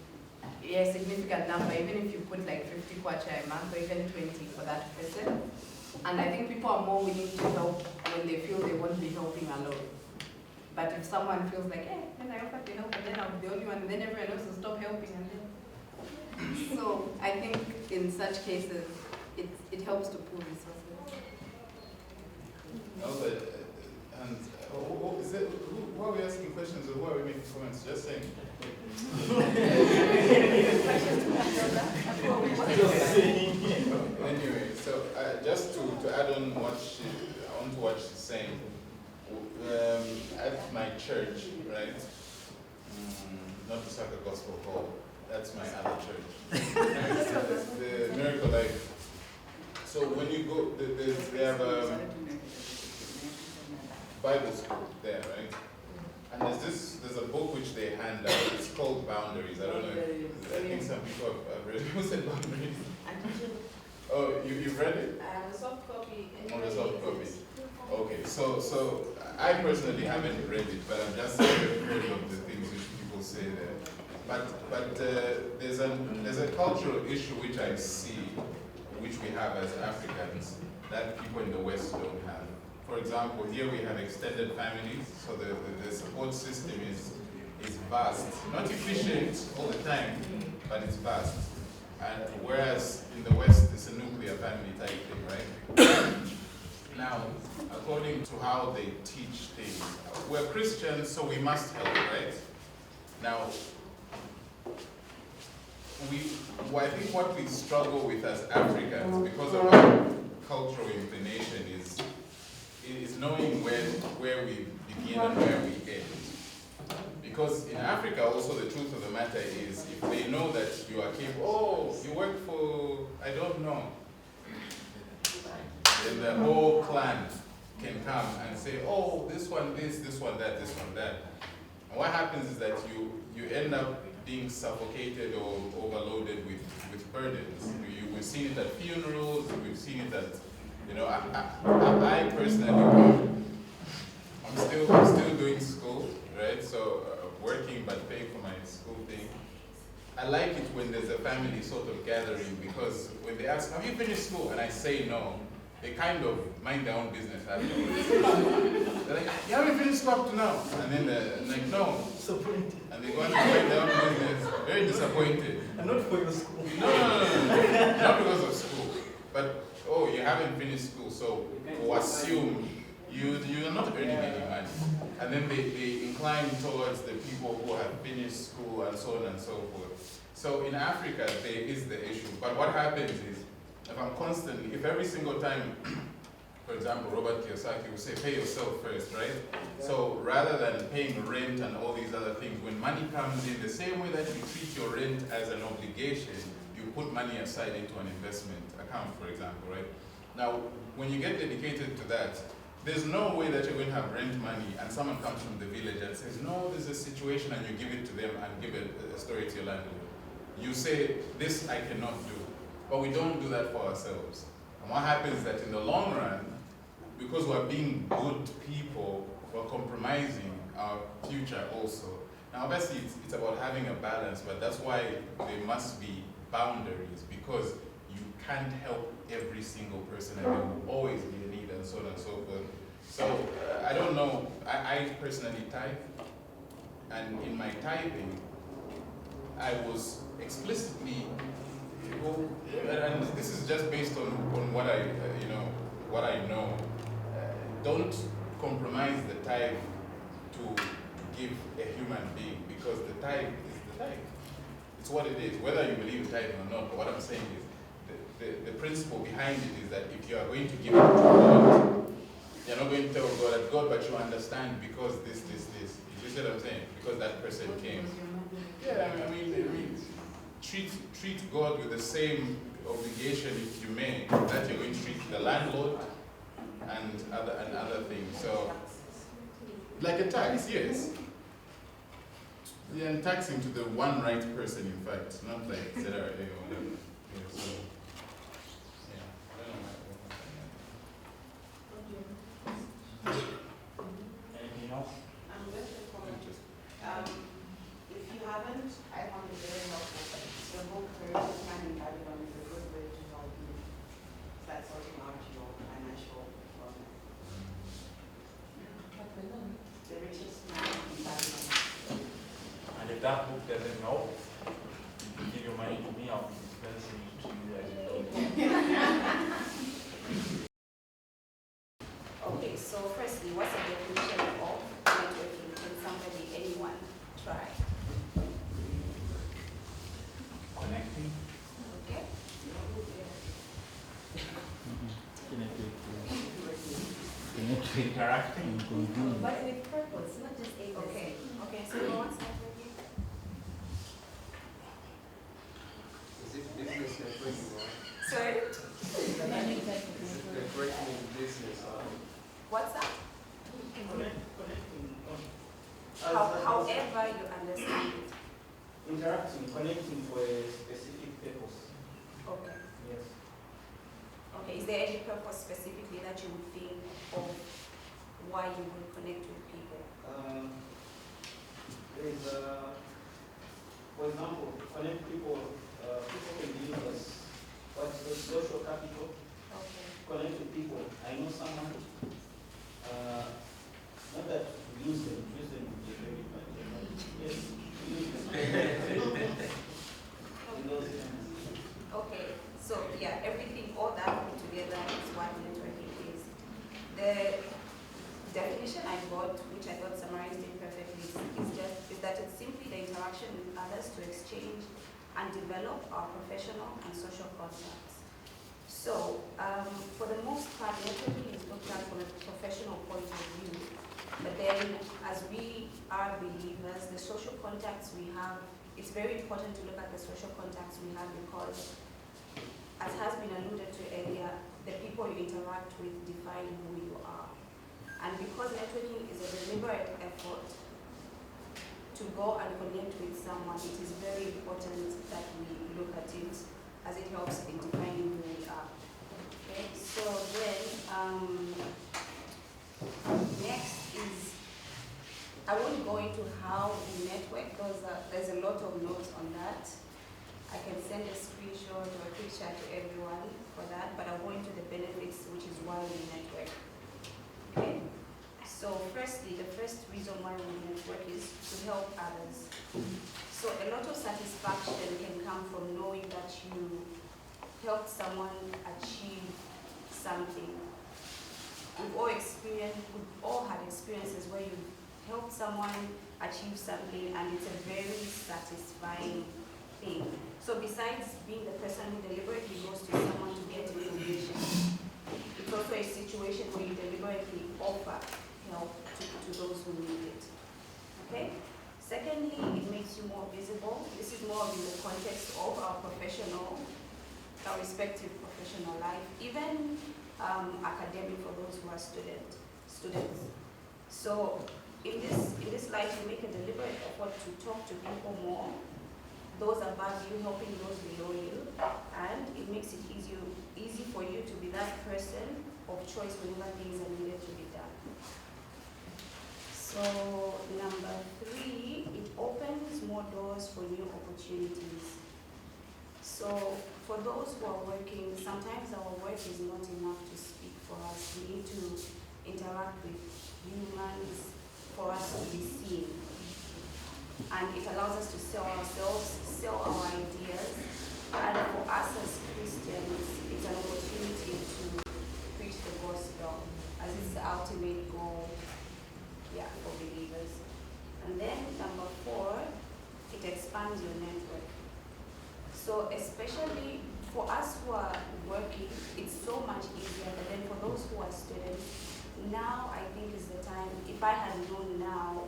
a significant number, even if you put like 50 kwacha a month or even 20 for that person, and I think people are more willing to help when they feel they won't be helping alone. But if someone feels like, hey, then I offer to help and then I'll be the only one, and then everyone else will stop helping and then. So I think in such cases, it helps to pool resources. Also, and who are we asking questions or who are we making comments? Just saying. Anyway, so just to add on what she's saying, at my church, right? Not the Soccer Gospel Hall. That's my other church. The Miracle Life. So when you go, they have Bible school there, right? And there's a book which they hand out. It's called Boundaries. I don't know. I think some people have read it. Who said Boundaries? Oh, you've read it? The soft copy. Oh, the soft copy. Okay, so I personally haven't read it, but I'm just heard of the things which people say there. But there's a cultural issue which I see, which we have as Africans, that people in the West don't have. For example, here we have extended families, so the support system is vast. Not efficient all the time, but it's vast. And whereas in the West, it's a nuclear family type thing, right? Now, according to how they teach things, we're Christians, so we must help, right? Now, I think what we struggle with as Africans, because of our cultural inclination, is knowing where we begin and where we end. Because in Africa, also the truth of the matter is, if they know that you are capable, oh, you work for, I don't know, then the whole clan can come and say, oh, this one this one that, this one that. And what happens is that you end up being suffocated or overloaded with burdens. We've seen it at funerals, we've seen it at, I personally, I'm still doing school, right? So working but paying for my school thing. I like it when there's a family sort of gathering, because when they ask, have you finished school? And I say no, they kind of mind their own business afterwards. They're like, you haven't finished school up to now. And then they're like, no. And they go and mind their own business. Very disappointed. And not for your school. No. Not because of school. But, oh, you haven't finished school, so we'll assume you're not earning any money. And then they incline towards the people who have finished school and so on and so forth. So in Africa, there is the issue. But what happens is, if every single time, for example, Robert Kiyosaki will say, pay yourself first, right? So rather than paying rent and all these other things, when money comes in, the same way that you treat your rent as an obligation, you put money aside into an investment account, for example, right? Now, when you get dedicated to that, There's no way that you're going to have rent money and someone comes from the village and says, no, there's a situation, and you give it to them and give a story to your landlord. You say, this I cannot do. But we don't do that for ourselves. And what happens is that in the long run, because we're being good people, we're compromising our future also. Now obviously it's about having a balance, but that's why there must be boundaries, because you can't help every single person and there will always be a need and so on and so forth. So I don't know, I personally type, and in my typing, I was explicitly, and this is just based on what I, what I know. Don't compromise the type to give a human being, because the type is the type. It's what it is, whether you believe in typing or not. But what I'm saying is, the principle behind it is that if you are going to give it to God, you're not going to tell God that, God, but you understand because this. You see what I'm saying? Because that person came. Yeah, I mean, treat God with the same obligation, if you may, that you're going to treat the landlord and other things. So, like a tax, yes. Yeah, and taxing to the one right person, in fact, not like ZRA or whatever. Yeah, so, yeah, I don't know. Anything else? Just a comment. If you haven't, I found it very helpful. The book, Courageous Man in Babylon, is a good way to help you start sorting out your financial problem. The Richest Man in Babylon. And if that book doesn't help, you give your money to me, I'll be dispensing it to you as you Okay, so firstly, what's the definition of networking? Can somebody, anyone, try? Connecting. Okay. Interacting. But with purpose, not just a. Okay. So who wants that review? Is it business networking or? Sorry? Is it networking in business or? What's that? Connecting. However you understand it. Interacting, connecting for a specific purpose. Okay. Yes. Okay, is there any purpose specifically that you would think of why you would connect with people? There is, for example, connect people. People can use us. What's the social capital? Okay. Connect with people. I know someone. Not that we use them would be very bad. Yes, we use them. In those terms. Okay, so yeah, everything, all that put together is what networking is. The definition I got, which I thought summarized it perfectly, is that it's simply the interaction with others to exchange and develop our professional and social contacts. So, for the most part, networking is looked at from a professional point of view. But then, as we are believers, the social contacts we have, it's very important to look at the social contacts we have because, as has been alluded to earlier, the people you interact with define who you are. And because networking is a deliberate effort to go and connect with someone, it is very important that we look at it as it helps in defining who we are. Okay, so then, next is, I won't go into how we network, there's a lot of notes on that. I can send a screenshot or a picture to everyone for that, but I'll go into the benefits, which is why we network. Okay? So firstly, the first reason why we network is to help others. So a lot of satisfaction can come from knowing that you helped someone achieve something. We've all had experiences where you've helped someone achieve something and it's a very satisfying thing. So besides being the person who deliberately goes to someone to get information, it's also a situation where you deliberately offer help to those who need it. Okay? Secondly, it makes you more visible. This is more in the context of our respective professional life, even academic for those who are students. students. So in this light, you make a deliberate effort to talk to people more, those above you helping those below you, and it makes it easy for you to be that person of choice whenever things are needed to be done. So number 3, it opens more doors for new opportunities. So for those who are working, sometimes our work is not enough to speak for us. We need to interact with humans for us to be seen. And it allows us to sell ourselves, sell our ideas. And for us as Christians, it's an opportunity to preach the gospel as its ultimate goal, for believers. And then number 4, it expands your network. So especially for us who are working, it's so much easier. But then for those who are students, now I think is the time. If I had known now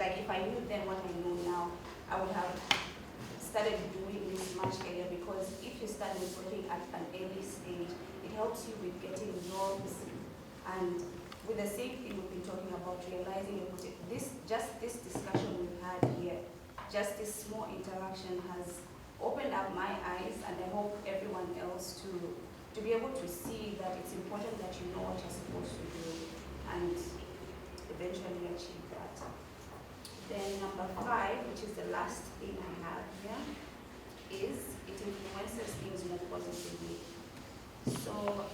if I knew then what I know now, I would have started doing this much earlier, because if you start networking at an early stage, it helps you with getting jobs, and with the same thing we've been talking about, realizing this discussion we've had here, just this small interaction has opened up my eyes, and I hope everyone else to be able to see that it's important that you know what you're supposed to do and eventually achieve that. Then number 5, which is the last thing I have here, is it influences things more positively. So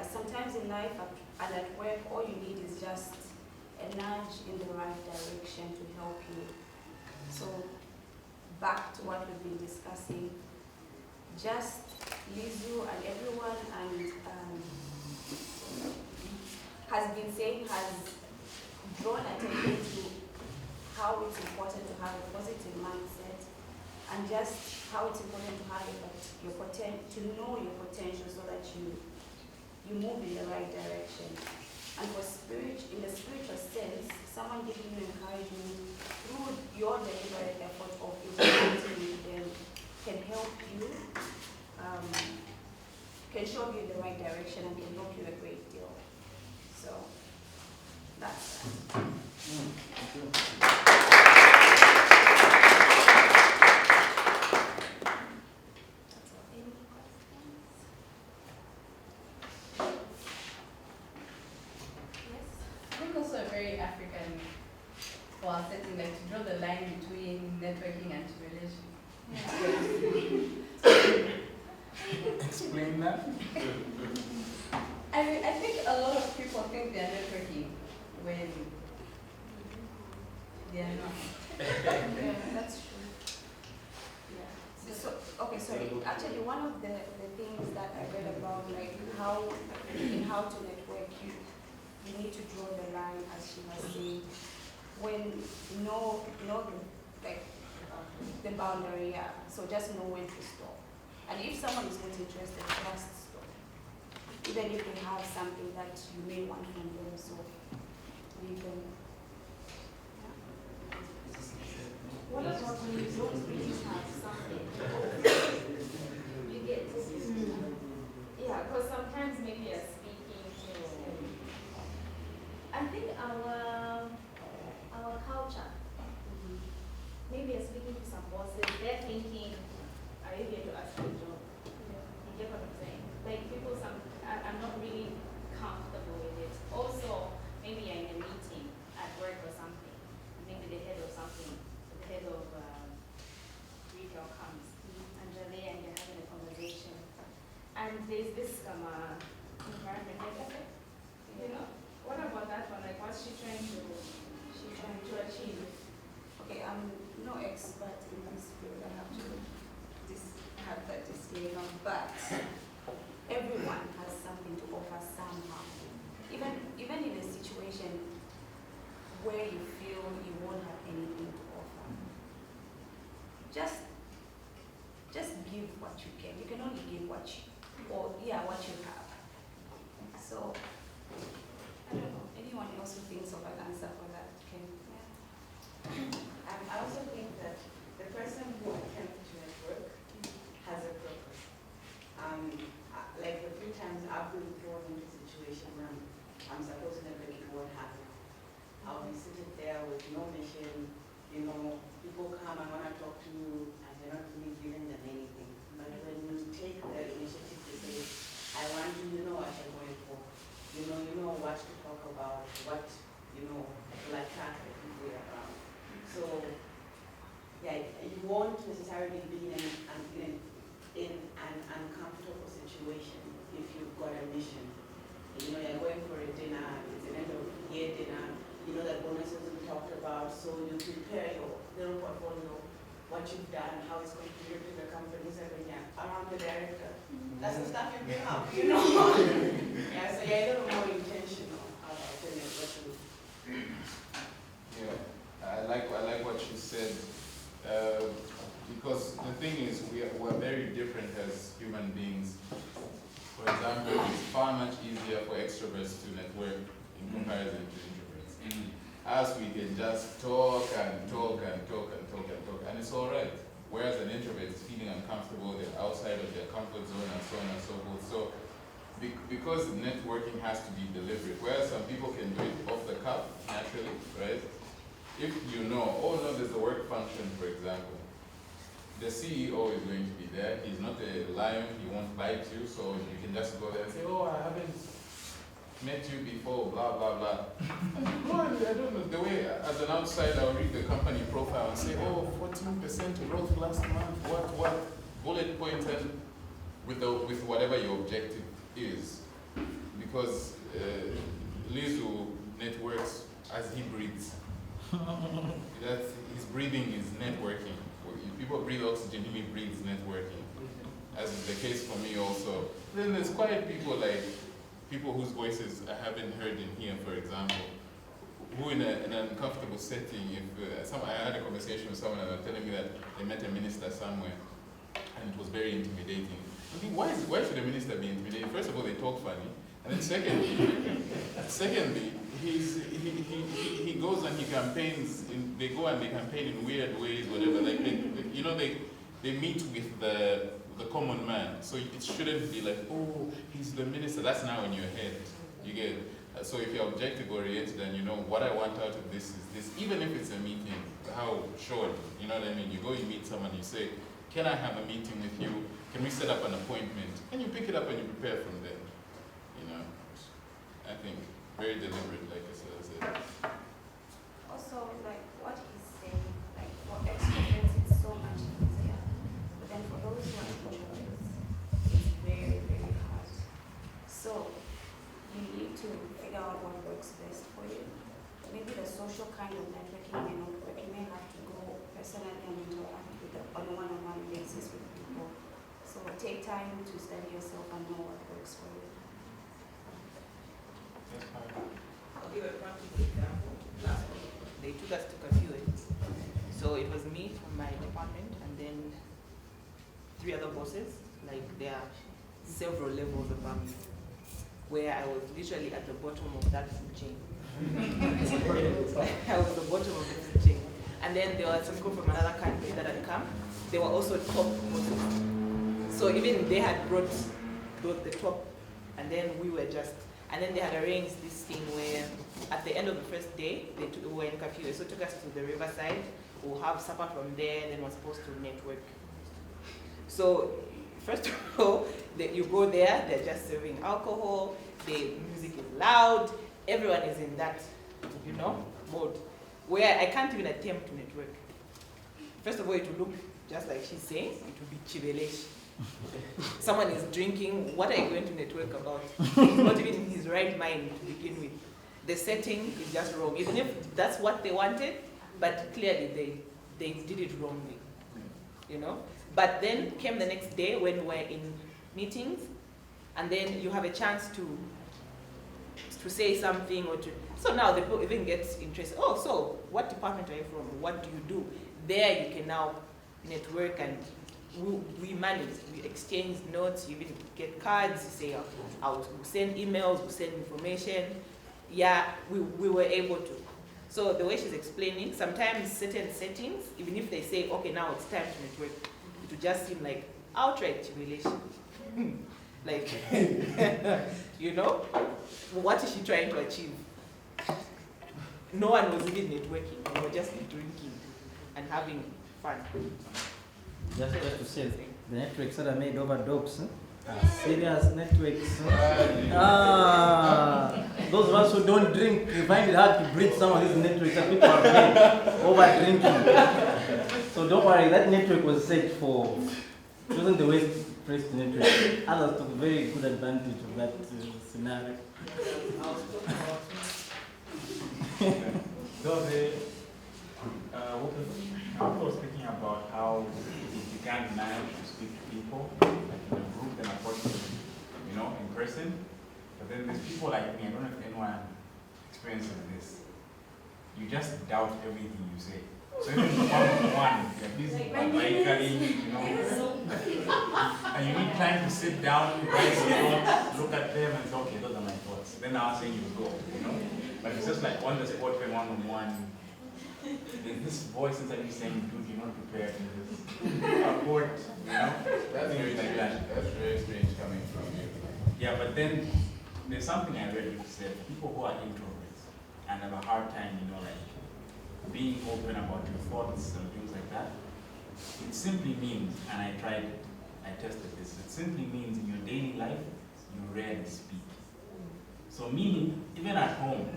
sometimes in life and at work, all you need is just a nudge in the right direction to help you. So back to what we've been discussing, just Lizu and everyone has been saying, has drawn attention to how it's important to have a positive mindset, and just how it's important to have to know your potential so that you move in the right direction. And in the spiritual sense, someone giving you encouragement through your deliberate effort of interacting with them can help you, can show you in the right direction, and can help you a great deal. So that's that. Very African for our setting, like to draw the line between networking and relationship. Explain that. I think a lot of people think they're networking when they're not. Yeah, that's true. Yeah. So sorry. Actually, one of the things that I read about, like how to network, you need to draw the line, as she was saying, when know the boundary. So just know when to stop. And if someone is not interested, just stop. Even if they have something that you may want from them, so you can. What about when you don't really have something? You get to because sometimes maybe you're speaking to. I think our culture. Maybe you're speaking to some bosses. They're thinking, "Are you here to ask for a job?" You get what I'm saying? Like people, I'm not really comfortable with it. Also, maybe you're in a meeting at work or something. Maybe the head of something. Head of retail comes and you're there and you're having a conversation, and there's this environment like, what about that one? Like, what's she trying to achieve? Okay, I'm no expert in this field. I have to have that disclaimer, but everyone has something to offer somehow. Even in a situation where you feel you won't have anything to offer, just give what you can. You can only give what you have. So I don't know. Anyone else who thinks of an answer for that can. I also think that the person who attempts to network has a purpose. Like a few times I've been thrown into situations mentioned, people come and want to talk to you and you're not really giving them anything. But when you take the initiative to say, I want you know what you're going for. You know what to talk about, what, to attract the people around. So, yeah, you won't necessarily be in an uncomfortable situation if you've got a mission. You're going for a dinner, it's an end of year dinner, that bonuses we talked about, so you prepare your little portfolio, what you've done, how it's contributed to the company's revenue, around the director. That's the stuff you bring up, Yeah, so you're a little more intentional about it. Yeah, I like what she said, because the thing is, we're very different as human beings. For example, it's far much easier for extroverts to network in comparison to introverts. Us, we can just talk and talk and talk and talk and talk, and it's all right. Whereas an introvert is feeling uncomfortable, they're outside of their comfort zone and so on and so forth. So, because networking has to be deliberate, whereas some people can do it off the cuff, naturally, right? If you know, there's a work function, for example. The CEO is going to be there. He's not a lion, he won't bite you, so you can just go there and say, I haven't met you before, blah, blah, blah. I don't know, the way, as an outsider, I'll read the company profile and say, 14% growth last month, what? Bullet pointed with whatever your objective is. Because Lizu networks as he breathes. His breathing is networking. If people breathe oxygen, he breathes networking. As is the case for me also. Then there's quiet people like people whose voices I haven't heard in here, for example, who in an uncomfortable setting, I had a conversation with someone and they were telling me that they met a minister somewhere and it was very intimidating. I think, why should a minister be intimidating? First of all, they talk funny. And then secondly, he goes and he campaigns, they go and they campaign in weird ways, whatever. Like they meet with the common man. So it shouldn't be like, he's the minister. That's now in your head. You get it? So if you're objective oriented and what I want out of this is this, even if it's a meeting, how short, you know what I mean? You go, you meet someone, you say, can I have a meeting with you? Can we set up an appointment? And you pick it up and you prepare from there. I think very deliberate, like I said. Also, like what he's saying, like for extroverts, it's so much easier. But then for those who are introverts, it's very, very hard. So you need to figure out what works best for you. Maybe the social kind of networking may not work. You may have to go personally and interact on a one-on-one basis with people. So take time to study yourself and know what works for you. I'll give a practical example. Last week, they took us to Kafue. So it was me from my department and then 3 other bosses. Like there are several levels above me, where I was literally at the bottom of that food chain. I was the bottom of the food chain. And then there were some people from another country that had come. They were also top bosses. So even they had brought the top, and then we were just. And then they had arranged this thing where at the end of the first day, we were in Kafue, so took us to the riverside. We'll have supper from there, and then we're supposed to network. So first of all, you go there, they're just serving alcohol, the music is loud, everyone is in that, mode, where I can't even attempt to network. First of all, it will look just like she's saying, it will be chivelesh. Someone is drinking, what are you going to network about? He's not even in his right mind to begin with. The setting is just wrong, even if that's what they wanted, but clearly they did it wrongly, But then came the next day when we're in meetings, and then you have a chance to say something so now the people even get interested. So what department are you from? What do you do? There you can now network and we manage, we exchange notes, you even get cards, you say, we'll send emails, we'll send information. Yeah, we were able to. So the way she's explaining, sometimes certain settings, even if they say, okay, now it's time to network, it will just seem like outright humiliation. Like, what is she trying to achieve? no one was even networking. We were just drinking and having fun. Just to say, the networks that are made over dogs, serious networks. Those of us who don't drink, we find it hard to breathe some of these networks that people are made over drinking. So don't worry, that network was set for, it wasn't the West Press network. Others took very good advantage of that scenario. So I was speaking about how you can't manage to speak to people, like in a group and approach, in person. But then there's people like me, I don't know if anyone experiences this. You just doubt everything you say. So even one-on-one, you're busy bicycling, and you need time to sit down, write some notes, look at them and say, okay, those are my thoughts. Then I'll say you go, But it's just like on the spot when one-on-one, there's this voice inside you saying, dude, you're not prepared for this. Abort, That's very strange. That's very strange coming from you. Yeah, but then there's something I read which said people who are introverts and have a hard time, being open about your thoughts and things like that. It simply means, and I tried it, I tested this, it simply means in your daily life, you rarely speak. So meaning, even at home,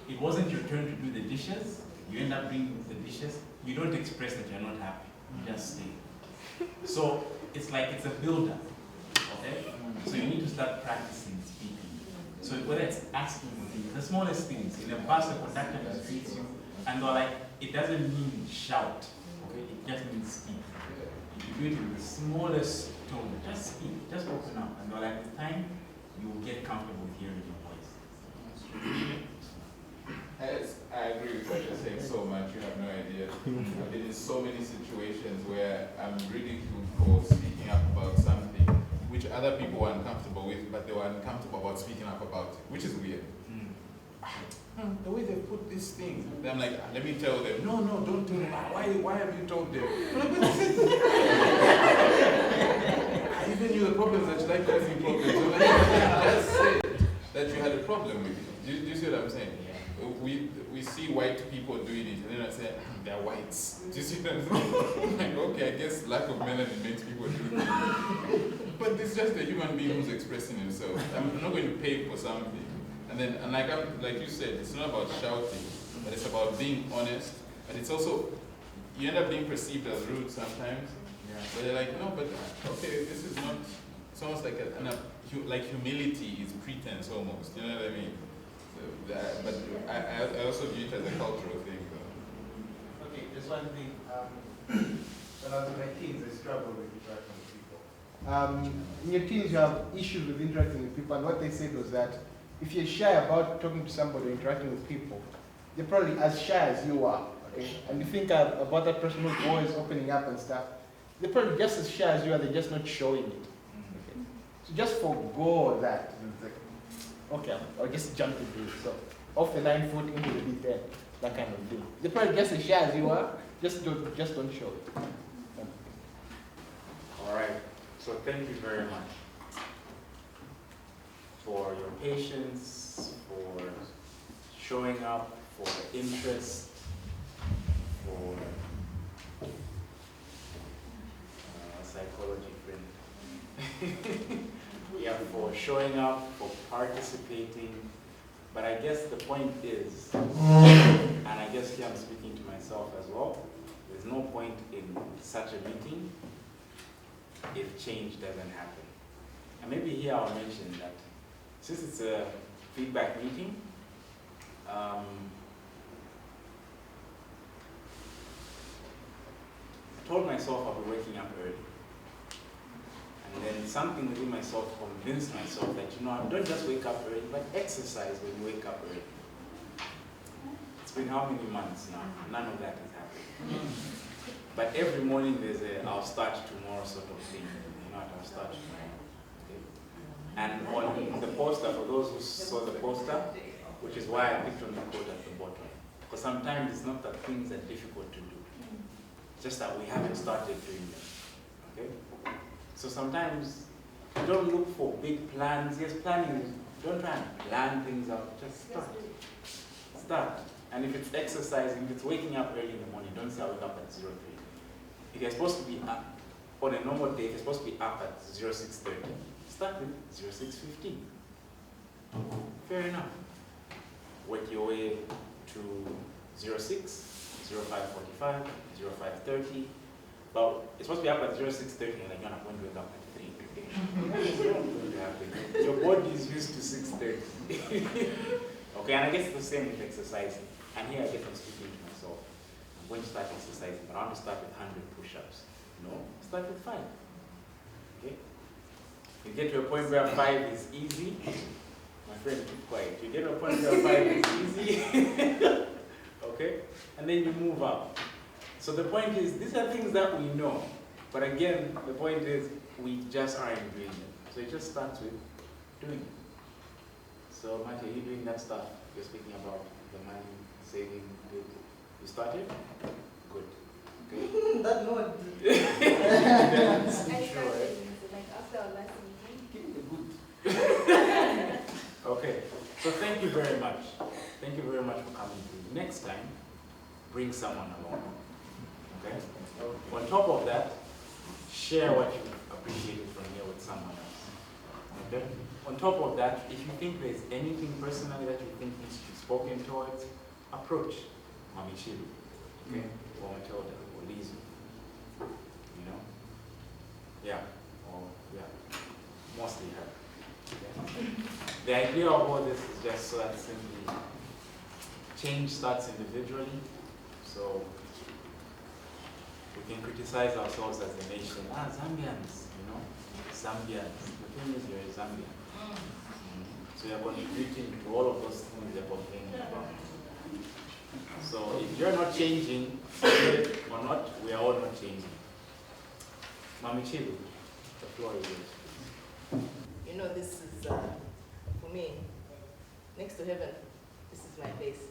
it wasn't your turn to do the dishes, you end up doing the dishes, you don't express that you're not happy, you just stay. So it's like it's a builder, okay? So you need to start practicing speaking. So whether it's asking for things, the smallest things, in a bus, the conductor just treats you, and they're like, it doesn't mean shout, okay? It just means speak. If you do it in the smallest tone, just speak, just open up, and they're like, with time, you will get comfortable with hearing your voice. I agree with what you're saying so much, you have no idea. I've been in so many situations where I'm ridiculed for speaking up about something which other people were uncomfortable with, but they were uncomfortable about speaking up about it, which is weird. The way they put this thing, then I'm like, let me tell them. No, don't tell them. Why have you told them? I even knew the problems that you like causing problems. So let's say that you had a problem with it. Do you see what I'm saying? We see white people doing it, and then I say, they're whites. Do you see what I'm saying? I'm like, okay, I guess lack of melanin makes people do it. But it's just a human being who's expressing himself. I'm not going to pay for something. And like you said, it's not about shouting, but it's about being honest. And it's also, you end up being perceived as rude sometimes. Yeah. But you're like, no, but okay, this is not, it's almost like like humility is pretense almost, you know what I mean? So but I also view it as a cultural thing. Though. Okay, just one thing. When I was in my teens, I struggled with interacting with people. In your teens, you have issues with interacting with people, and what they said was that if you're shy about talking to somebody or interacting with people, they're probably as shy as you are, okay? And you think about that person who's always opening up and stuff, they're probably just as shy as you are, they're just not showing it, okay? So just forgo that. It's like, okay, I'll just jump into it. So off the 9 foot into the deep end, that kind of thing. They're probably just as shy as you are, just don't show it. All right, so thank you very much for your patience, for showing up, for the interest, for psychology friend. Yeah, for showing up, for participating. But I guess the point is, and I guess here I'm speaking to myself as well, there's no point in such a meeting if change doesn't happen. And maybe here I'll mention that since it's a feedback meeting, I told myself I'll be waking up early. And then something within myself convinced myself that, don't just wake up early, but exercise when you wake up early. It's been how many months now? None of that has happened. But every morning there's I'll start tomorrow sort of thing. I'll start tomorrow. And on the poster, for those who saw the poster, which is why I picked on the quote at the bottom, because sometimes it's not that things are difficult to do, just that we haven't started doing them. Okay? So sometimes you don't look for big plans. Yes, planning, don't try and plan things out, just start. Start. And if it's exercising, if it's waking up early in the morning, don't say I wake up at 03. If you're supposed to be up on a normal day, if you're supposed to be up at 06:30, start with 06:15. Fair enough. Work your way to 06, 05:45, 05:30. But it's supposed to be up at 06:30 and like you're not going to wake up at 3. Your body is used to 6:30. Okay, and I guess it's the same with exercising. And here I guess I'm speaking to myself. I'm going to start exercising, but I want to start with 100 push-ups. No, start with 5. Okay? You get to a point where 5 is easy. My friend, keep quiet. You get to a point where 5 is easy. Okay? And then you move up. So the point is, these are things that we know. But again, the point is, we just aren't doing it. So it just starts with doing it. So, Mati, are you doing that stuff you're speaking about? The money, saving, you started? Good. Okay. That note. I started, like after our last meeting. Okay, so thank you very much. Thank you very much for coming through. Next time, bring someone along. Okay? On top of that, share what you appreciated from here with someone else. Okay? On top of that, if you think there's anything personally that you think needs to be spoken towards, approach Matilda, okay? Or Matilda, or Lisa. You know? Yeah, or yeah, mostly her. Okay? The idea of all this is just so that simply change starts individually. So we can criticize ourselves as a nation. Zambians, you know, Zambians. The thing is, you're a Zambian. So you're contributing to all of those things you're complaining about. So if you're not changing, or not, we are all not changing. Mami Chilu, the floor is yours. You know, this is, for me, next to heaven, this is my place.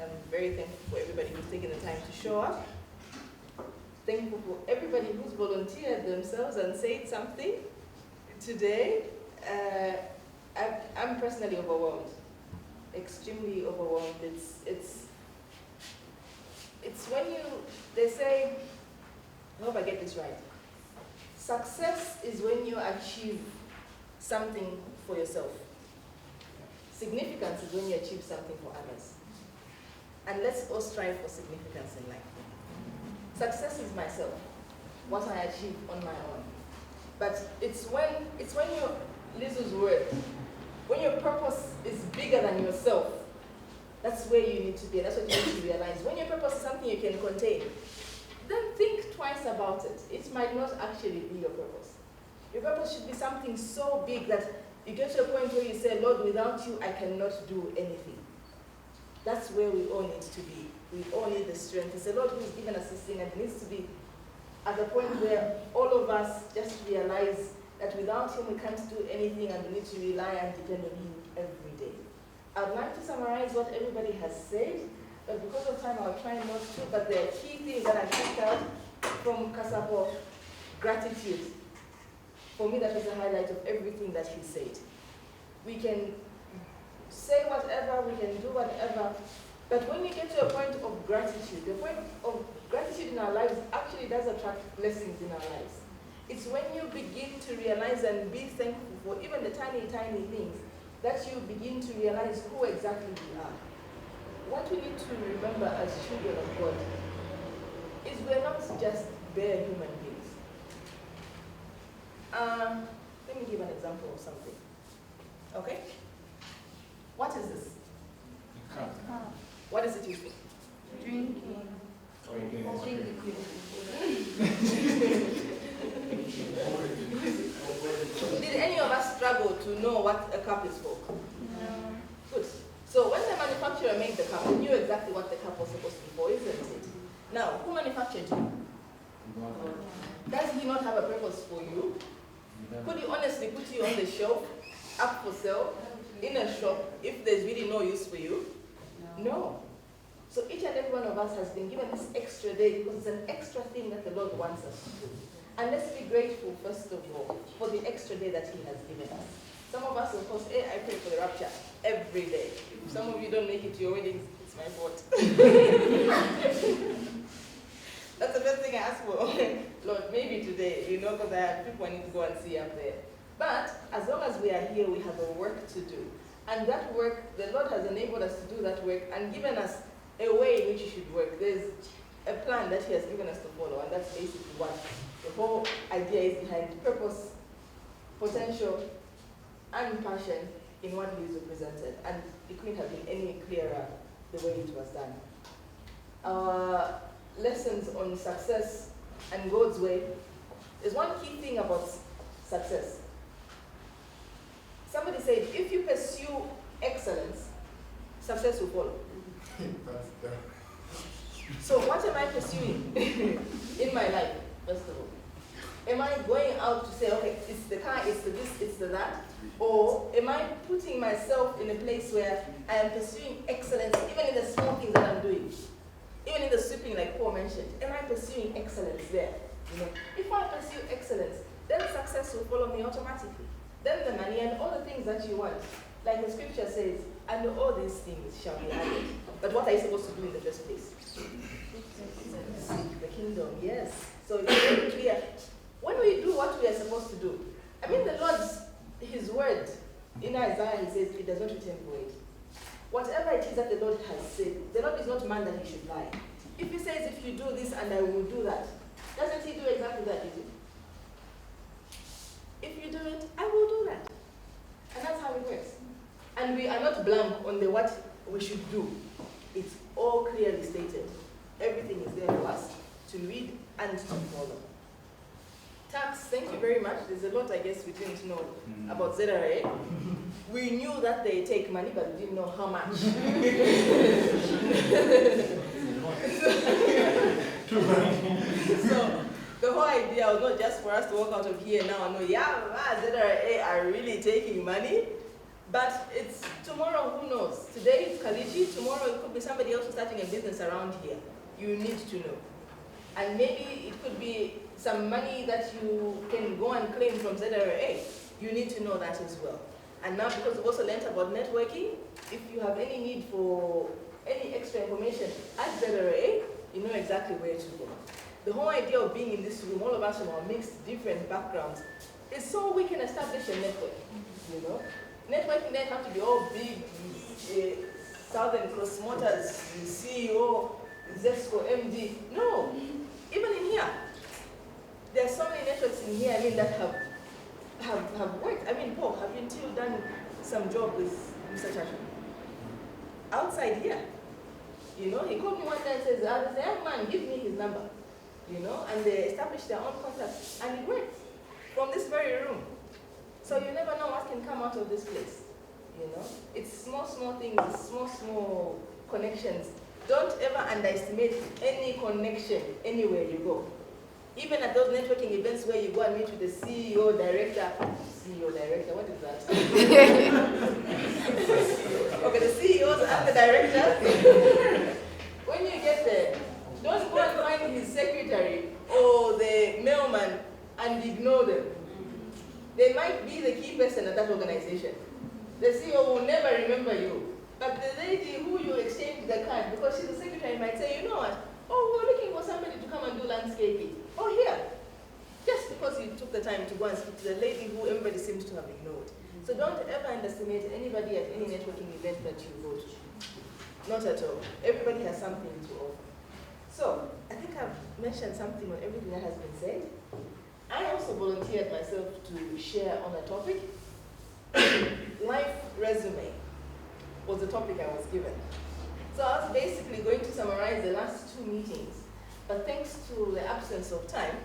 I'm very thankful for everybody who's taken the time to show up. Thankful for everybody who's volunteered themselves and said something today. I'm personally overwhelmed, extremely overwhelmed. It's when they say, I hope I get this right. Success is when you achieve something for yourself. Significance is when you achieve something for others. And let's all strive for significance in life. Success is myself, what I achieve on my own. But it's when you, Lizu's word, when your purpose is bigger than yourself, that's where you need to be. That's what you need to realize. When your purpose is something you can contain, then think twice about it. It might not actually be your purpose. Your purpose should be something so big that you get to a point where you say, Lord, without you, I cannot do anything. That's where we all need to be. We all need the strength. It's the Lord who's given us this thing, and it needs to be at the point where all of us just realize that without Him we can't do anything, and we need to rely and depend on Him every day. I'd like to summarize what everybody has said, but because of time I'll try not to, but there are key things that I picked out from Kasapo. Gratitude. For me, that was the highlight of everything that he said. We can say whatever, we can do whatever, but when we get to a point of gratitude, the point of gratitude in our lives actually does attract blessings in our lives. It's when you begin to realize and be thankful for even the tiny, tiny things that you begin to realize who exactly we are. What we need to remember as children of God is we're not just bare human beings. Let me give an example of something. Okay? What is this? What is it used for? Drinking. Did any of us struggle to know what a cup is for? No. Good. So when the manufacturer made the cup, they knew exactly what the cup was supposed to be for, isn't it? Now, who manufactured it? Does he not have a purpose for you? Could he honestly put you on the shelf, up for sale, in a shop, if there's really no use for you? No. So each and every one of us has been given this extra day because it's an extra thing that the Lord wants us to do. And let's be grateful, first of all, for the extra day that He has given us. Some of us, of course, I pray for the rapture every day. If some of you don't make it to your weddings, it's my fault. That's the best thing I ask for. Lord, maybe today, because I have people I need to go and see up there. But as long as we are here, we have a work to do. And that work, the Lord has enabled us to do that work and given us a way in which it should work. There's a plan that He has given us to follow, and that's basically what the whole idea is behind purpose, potential, and passion in what He is represented. And it couldn't have been any clearer the way it was done. Our lessons on success and God's way. There's one key thing about success. Somebody said, if you pursue excellence, success will follow. So what am I pursuing in my life, first of all? Am I going out to say, okay, it's the car, it's the this, it's the that? Or am I putting myself in a place where I am pursuing excellence, even in the small things that I'm doing? Even in the sweeping, like Paul mentioned, am I pursuing excellence there? If I pursue excellence, then success will follow me automatically. Then the money and all the things that you want. Like the scripture says, and all these things shall be added. But what are you supposed to do in the first place? Seek the kingdom, yes. So it's very clear. When we do what we are supposed to do, I mean the Lord's, His word, in Isaiah, He says, it does not return void. Whatever it is that the Lord has said, the Lord is not man that He should lie. If He says, if you do this and I will do that, doesn't He do exactly that, is it? If you do it, I will do that. And that's how it works. And we are not blank on the what we should do. It's all clearly stated. Everything is there for us to read and to follow. Tax, thank you very much. There's a lot, I guess, we didn't know about ZRA. We knew that they take money, but we didn't know how much. So the whole idea was not just for us to walk out of here now and know, yeah, ZRA are really taking money. But it's tomorrow, who knows? Today it's Kalichi, tomorrow it could be somebody else starting a business around here. You need to know. And maybe it could be some money that you can go and claim from ZRA. You need to know that as well. And now because we've also learned about networking, if you have any need for any extra information at ZRA, you know exactly where to go. The whole idea of being in this room, all of us from our mixed different backgrounds, is so we can establish a network, Networking doesn't have to be all big, Southern Cross Motors, CEO, Zesco, MD. No, even in here, there are so many networks in here, that have worked. Paul, have you two done some job with Mr. Chacha? Outside here, he called me one day and says, there's a young man, give me his number, and they established their own contacts, and it worked from this very room. So you never know what can come out of this place, It's small things, small connections. Don't ever underestimate any connection anywhere you go. Even at those networking events where you go and meet with the CEO, director, what is that? Okay, the CEOs and the directors. When you get there, don't go and find his secretary or the mailman and ignore them. They might be the key person at that organization. The CEO will never remember you. But the lady who you exchanged the card, because she's the secretary, might say, you know what? Oh, we're looking for somebody to come and do landscaping. Oh, here. Just because you took the time to go and speak to the lady who everybody seems to have ignored. So don't ever underestimate anybody at any networking event that you go to. Not at all. Everybody has something to offer. So, I think I've mentioned something on everything that has been said. I also volunteered myself to share on a topic. Life resume was the topic I was given. So I was basically going to summarize the last 2 meetings. But thanks to the absence of time,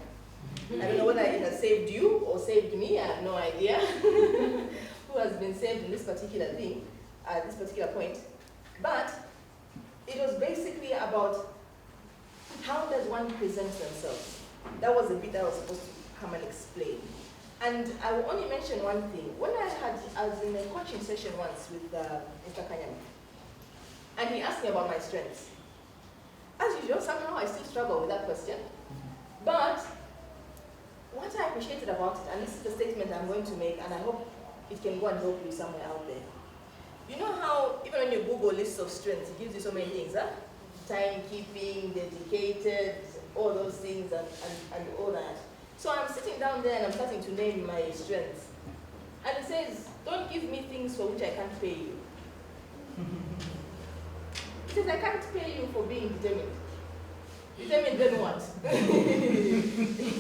I don't know whether it has saved you or saved me, I have no idea who has been saved in this particular thing, at this particular point. But it was basically about how does one present themselves. That was the bit that I was supposed to come and explain. And I will only mention one thing. When I was in a coaching session once with Mr. Kanyama, and he asked me about my strengths. As usual, somehow I still struggle with that question. But what I appreciated about it, and this is the statement I'm going to make, and I hope it can go and help you somewhere out there. You know how, even when you Google lists of strengths, it gives you so many things, huh? Timekeeping, dedicated, all those things and all that. So I'm sitting down there and I'm starting to name my strengths. And it says, don't give me things for which I can't pay you. It says, I can't pay you for being determined. Determined then what?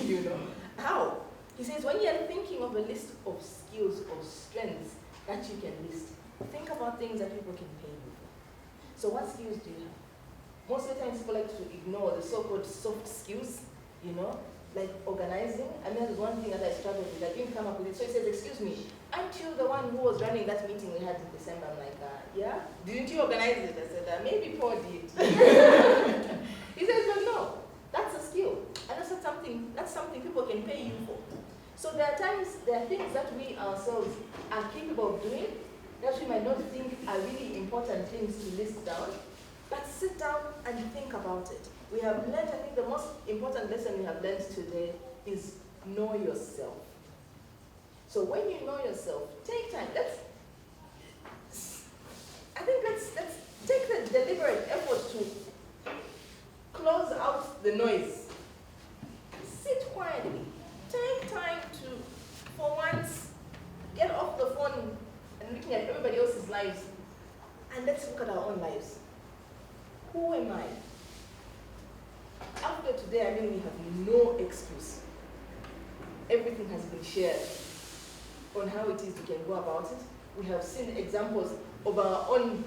You know. How? He says, when you're thinking of a list of skills or strengths that you can list, think about things that people can pay you for. So what skills do you have? Most of the times people like to ignore the so-called soft skills, you know, like organizing. I mean, that's one thing that I struggled with. I didn't come up with it. So he says, excuse me, aren't you the one who was running that meeting we had in December? I'm like, yeah? Didn't you organize it? I said, maybe Paul did. He says, but no, that's a skill. And that's something people can pay you for. So there are things that we ourselves are capable of doing that we might not think are really important things to list down, but sit down and think about it. We have learned, I think the most important lesson we have learned today is know yourself. So when you know yourself, take time. Let's take the deliberate effort to close out the noise. Sit quietly. Take time to, for once, get off the phone and looking at everybody else's lives, and let's look at our own lives. Who am I? After today, I mean, we have no excuse. Everything has been shared on how it is we can go about it. We have seen examples of our own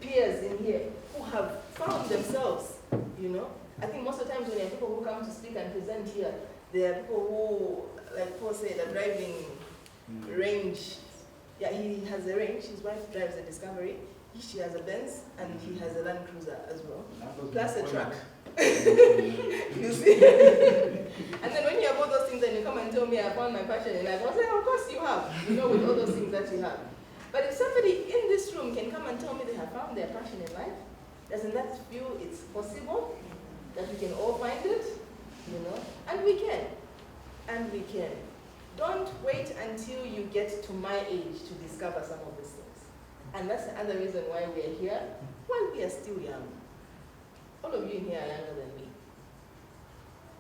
peers in here who have found themselves, you know. I think most of the times when there are people who come to speak and present here, there are people who, like Paul said, are driving range. Yeah, he has a range. His wife drives a Discovery. She has a Benz, and he has a Land Cruiser as well, plus a truck. You see? And then when you have all those things and you come and tell me I found my passion in life, I'll say, of course you have, you know, with all those things that you have. But if somebody in this room can come and tell me they have found their passion in life, doesn't that feel it's possible that we can all find it? You know? And we can. And we can. Don't wait until you get to my age to discover some of these things. And that's the other reason why we are here, while we are still young. All of you in here are younger than me.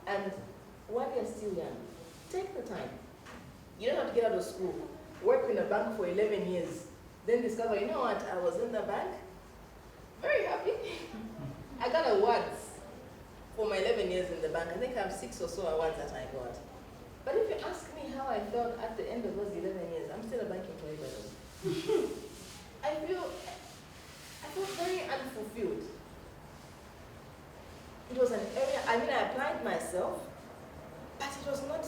And while you're still young, take the time. You don't have to get out of school, work in a bank for 11 years, then discover, you know what, I was in the bank, very happy. I got awards for my 11 years in the bank. I think I have 6 or so awards that I got. But if you ask me how I felt at the end of those 11 years, I'm still a bank employee, by the way. I felt very unfulfilled. It was an area, I mean, I applied myself, but it was not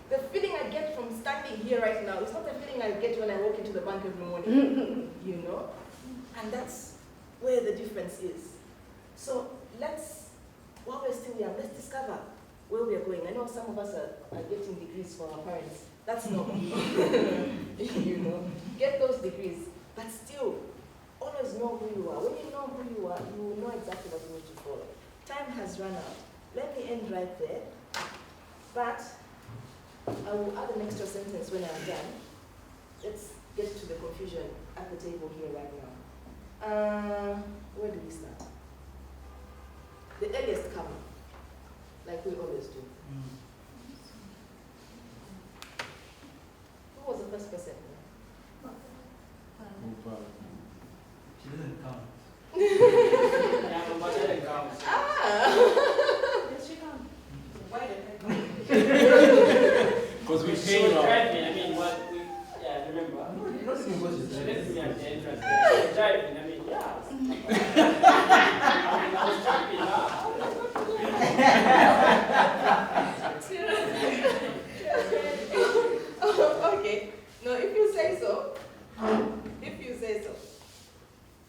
the feeling I get from standing here right now. It's not the feeling I get when I walk into the bank every morning, you know? And that's where the difference is. So while we're still young, let's discover where we are going. I know some of us are getting degrees for our parents. That's normal. You know, get those degrees, but still, always know who you are. When you know who you are, you will know exactly what you need to follow. Time has run out. Let me end right there, but I will add an extra sentence when I'm done. Let's get to the confusion at the table here right now. Where do we start? The earliest comer, like we always do. Who was the first person? She doesn't count. Yeah, but she doesn't count. Yes, she can. Why the heck? Because we She pay was you. driving, I mean, what we, yeah, remember? Not even what she's She driving. left me at the entrance. She was driving, I mean, yeah. I was driving, Okay. No, if you say so.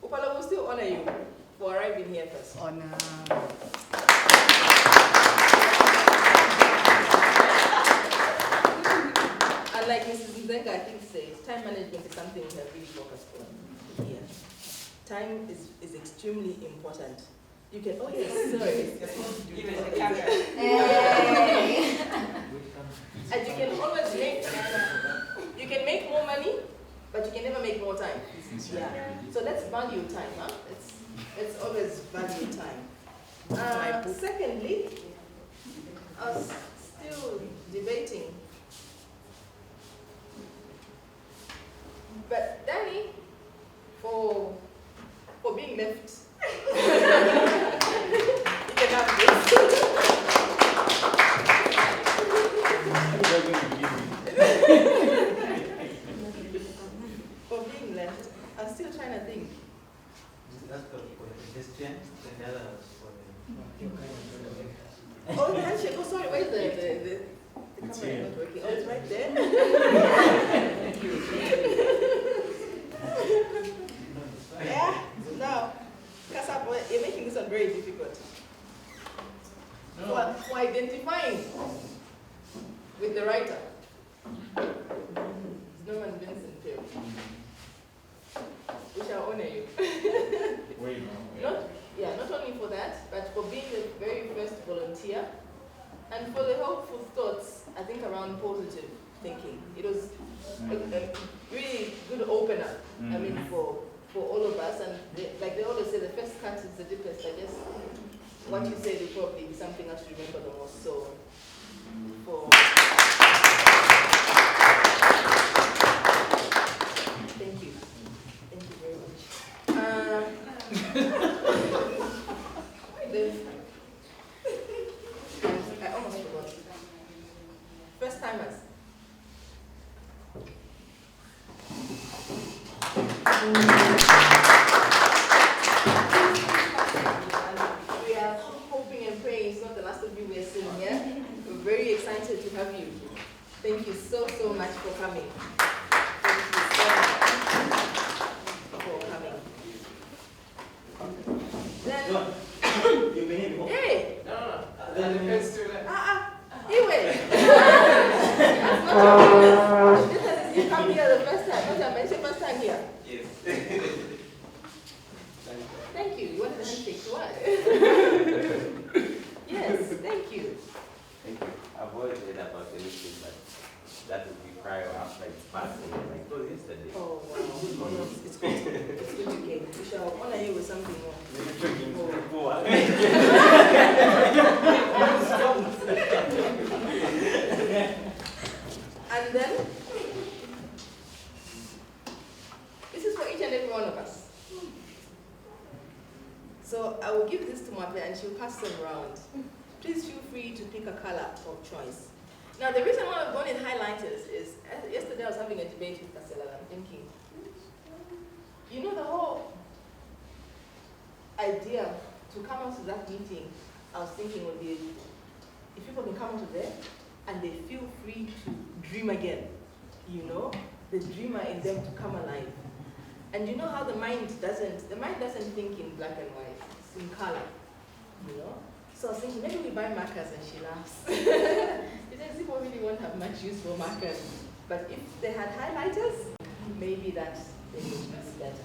Upala will still honor you for arriving here first. Honor. And like Mrs. Nzenga, I think says, time management is something we have really focused on here. Time is extremely important. You can, oh yes, sorry. Even the camera. And you can always make You can make more money, but you can never make more time. Yeah. So let's value time, huh? Let's always value time. Secondly, I was still debating. But Danny, for being left, you can have this. For being left, I'm still trying to think. That's for the pedestrian, then the other is for the... Oh, the handshake. Oh, sorry. Where's the camera not working? Oh, it's right there. Yeah. No. Kasap, you're making this one very difficult. For identifying with the writer. Norman Vincent Peale. We shall honor you. Wait, Not only for that, but for being the very first volunteer, and for the hopeful thoughts, I think, around positive thinking. It was a really good opener, I mean, for all of us. And like they always say, the first cut is the deepest. I guess what you say will probably be something else to remember the most. So, thank you. Thank you very much. I almost forgot. First timers. We are hoping and praying it's not the last of you we're seeing here. We're very excited to have you. Thank you so much for coming. Thank you so much for coming. Then, You've been here before? hey! No. Anyway. You come here the first time. Not I mentioned first time here. Yes. Thank you. You wanted a handshake, why? Yes, thank you. Thank you. I've always heard about anything, but that would be prior or after it's passed. Like, oh, yesterday. Oh, wow. Oh, no, it's good. It's good you came. We shall honor you with something more. And then, this is for each and every one of us. So I will give this to Matilda and she'll pass them around. Please feel free to pick a color of choice. Now the reason why I'm going in highlighters is, yesterday I was having a debate with Casella and I'm thinking, you know, the whole idea to come out to that meeting, I was thinking would be, if people can come out of there and they feel free to dream again, you know, the dreamer in them to come alive. And you know how the mind doesn't think in black and white, it's in color, you know? So I was thinking, maybe we buy markers, and she laughs. Because people really won't have much use for markers. But if they had highlighters, maybe that they would use better.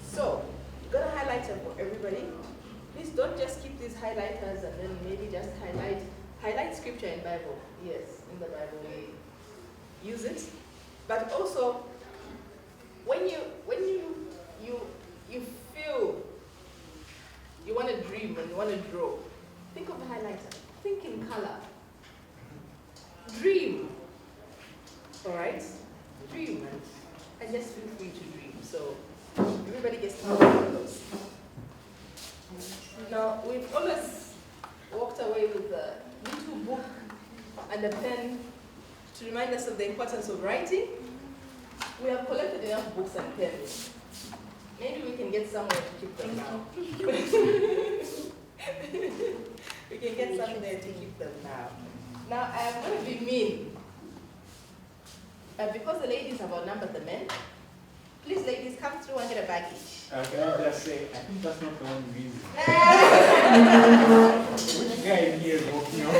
So, got a highlighter for everybody. Please don't just keep these highlighters and then maybe just highlight scripture in Bible. Yes, in the Bible we use it. But also, when you feel you want to dream and you want to draw, think of the highlighter. Think in color. Dream. All right? Dream and just feel free to dream. So everybody gets to have one of those. Now we've always walked away with a little book and a pen to remind us of the importance of writing. We have collected enough books and pens. Maybe we can get somewhere to keep them now. We can get somewhere to keep them now. Now, I am going to be mean. Because the ladies have outnumbered the men, please, ladies, come through and get a baggage. Can I just say, I think that's not the only reason. Which guy in here is walking on?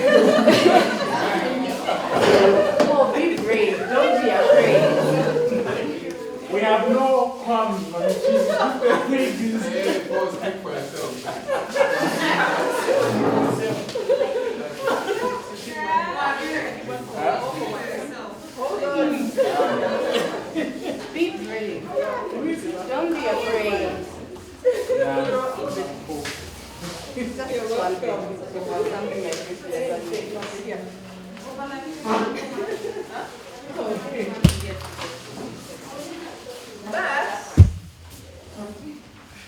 Oh, be brave. Don't be afraid. We have no qualms on the ladies. Speak for yourself. Hold on. You're welcome. Something like this. Yeah. Okay. But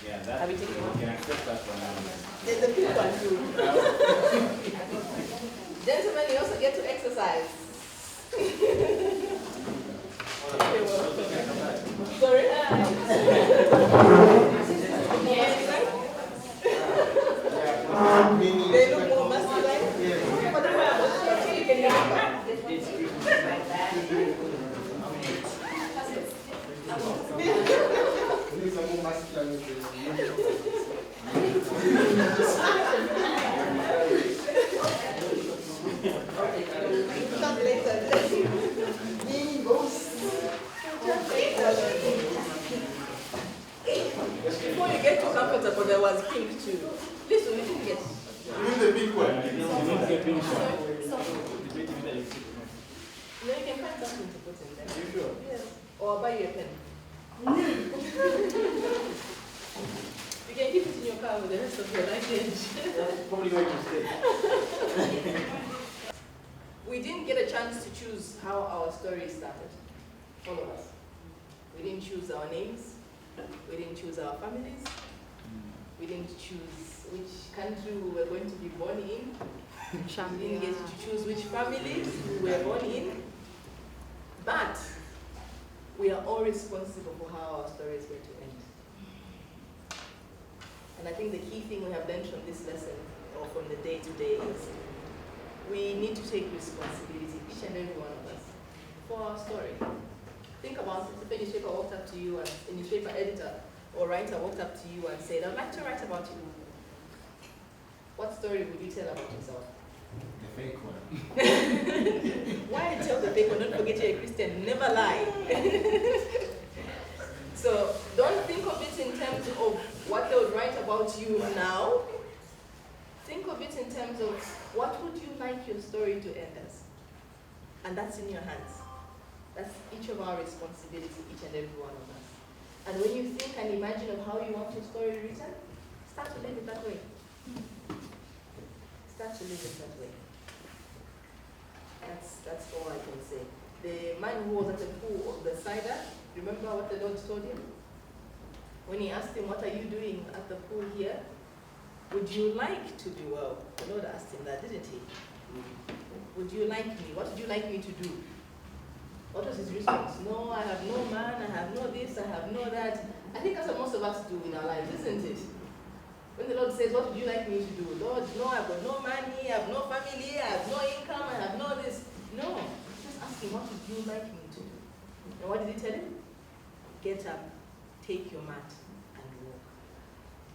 Yeah, that, have you taken one? you can accept that for now. There's a big one too. Gentlemen, you also get to exercise. You're welcome. Sorry? They look more masculine? Yeah, but you can These are more masculine. Before you get too comfortable, there was pink too. Listen, we didn't get. You mean the big one? No, you can find something to put in there. You sure? Yes. Or I'll buy you a pen. You can keep it in your car with the rest of your luggage. Probably going to stay. We didn't get a chance to choose how our story started. All of us. We didn't choose our names. We didn't choose our families. We didn't choose which country we were going to be born in. We didn't get to choose which families we were born in. But we are all responsible for how our story is going to end. And I think the key thing we have learned from this lesson, or from the day-to-day, is we need to take responsibility, each and every one of us, for our story. Think about it. If a newspaper walked up to you, and a newspaper editor or writer walked up to you and said, I'd like to write about you. What story would you tell about yourself? The fake one. Why tell the fake one? Don't forget you're a Christian. Never lie. So don't think of it in terms of what they would write about you now. Think of it in terms of what would you like your story to end as? And that's in your hands. That's each of our responsibility, each and every one of us. And when you think and imagine of how you want your story written, start to live it that way. Start to live it that way. That's all I can say. The man who was at the pool of Bethsaida, remember what the Lord told him? When he asked him, what are you doing at the pool here? Would you like to be well? The Lord asked him that, didn't he? Would you like me? What would you like me to do? What was his response? No, I have no man, I have no this, I have no that. I think that's what most of us do in our lives, isn't it? When the Lord says, what would you like me to do? Lord, no, I've got no money, I have no family, I have no income, I have no this. No, just ask him, what would you like me to do? And what did he tell him? Get up, take your mat, and walk.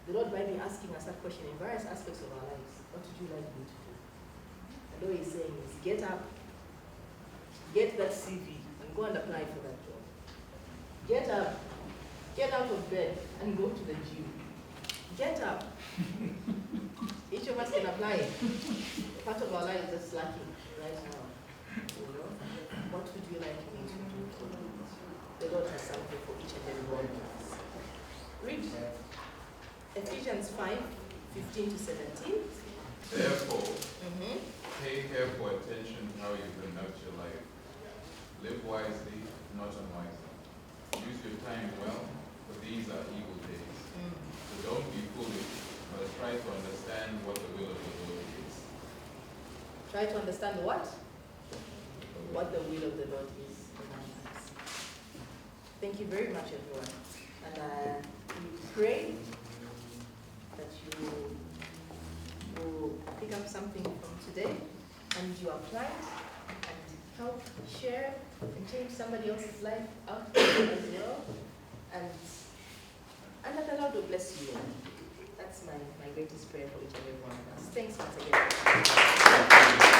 The Lord might be asking us that question in various aspects of our lives. What would you like me to do? And all he's saying is, get up, get that CV, and go and apply for that job. Get up, get out of bed, and go to the gym. Get up. Each of us can apply it. Part of our life is just lacking right now. You know? What would you like me to do? The Lord has something for each and every one of us. Read Ephesians 5:15 to 17. Therefore, pay careful attention to how you conduct your life. Live wisely, not unwisely. Use your time well, for these are evil days. So don't be foolish, but try to understand what the will of the Lord is. Try to understand what? What the will of the Lord is in our lives. Thank you very much, everyone. And we pray that you will pick up something from today and you apply it and help share and change somebody else's life out there as well. And that the Lord will bless you. That's my greatest prayer for each and every one of us. Thanks once again.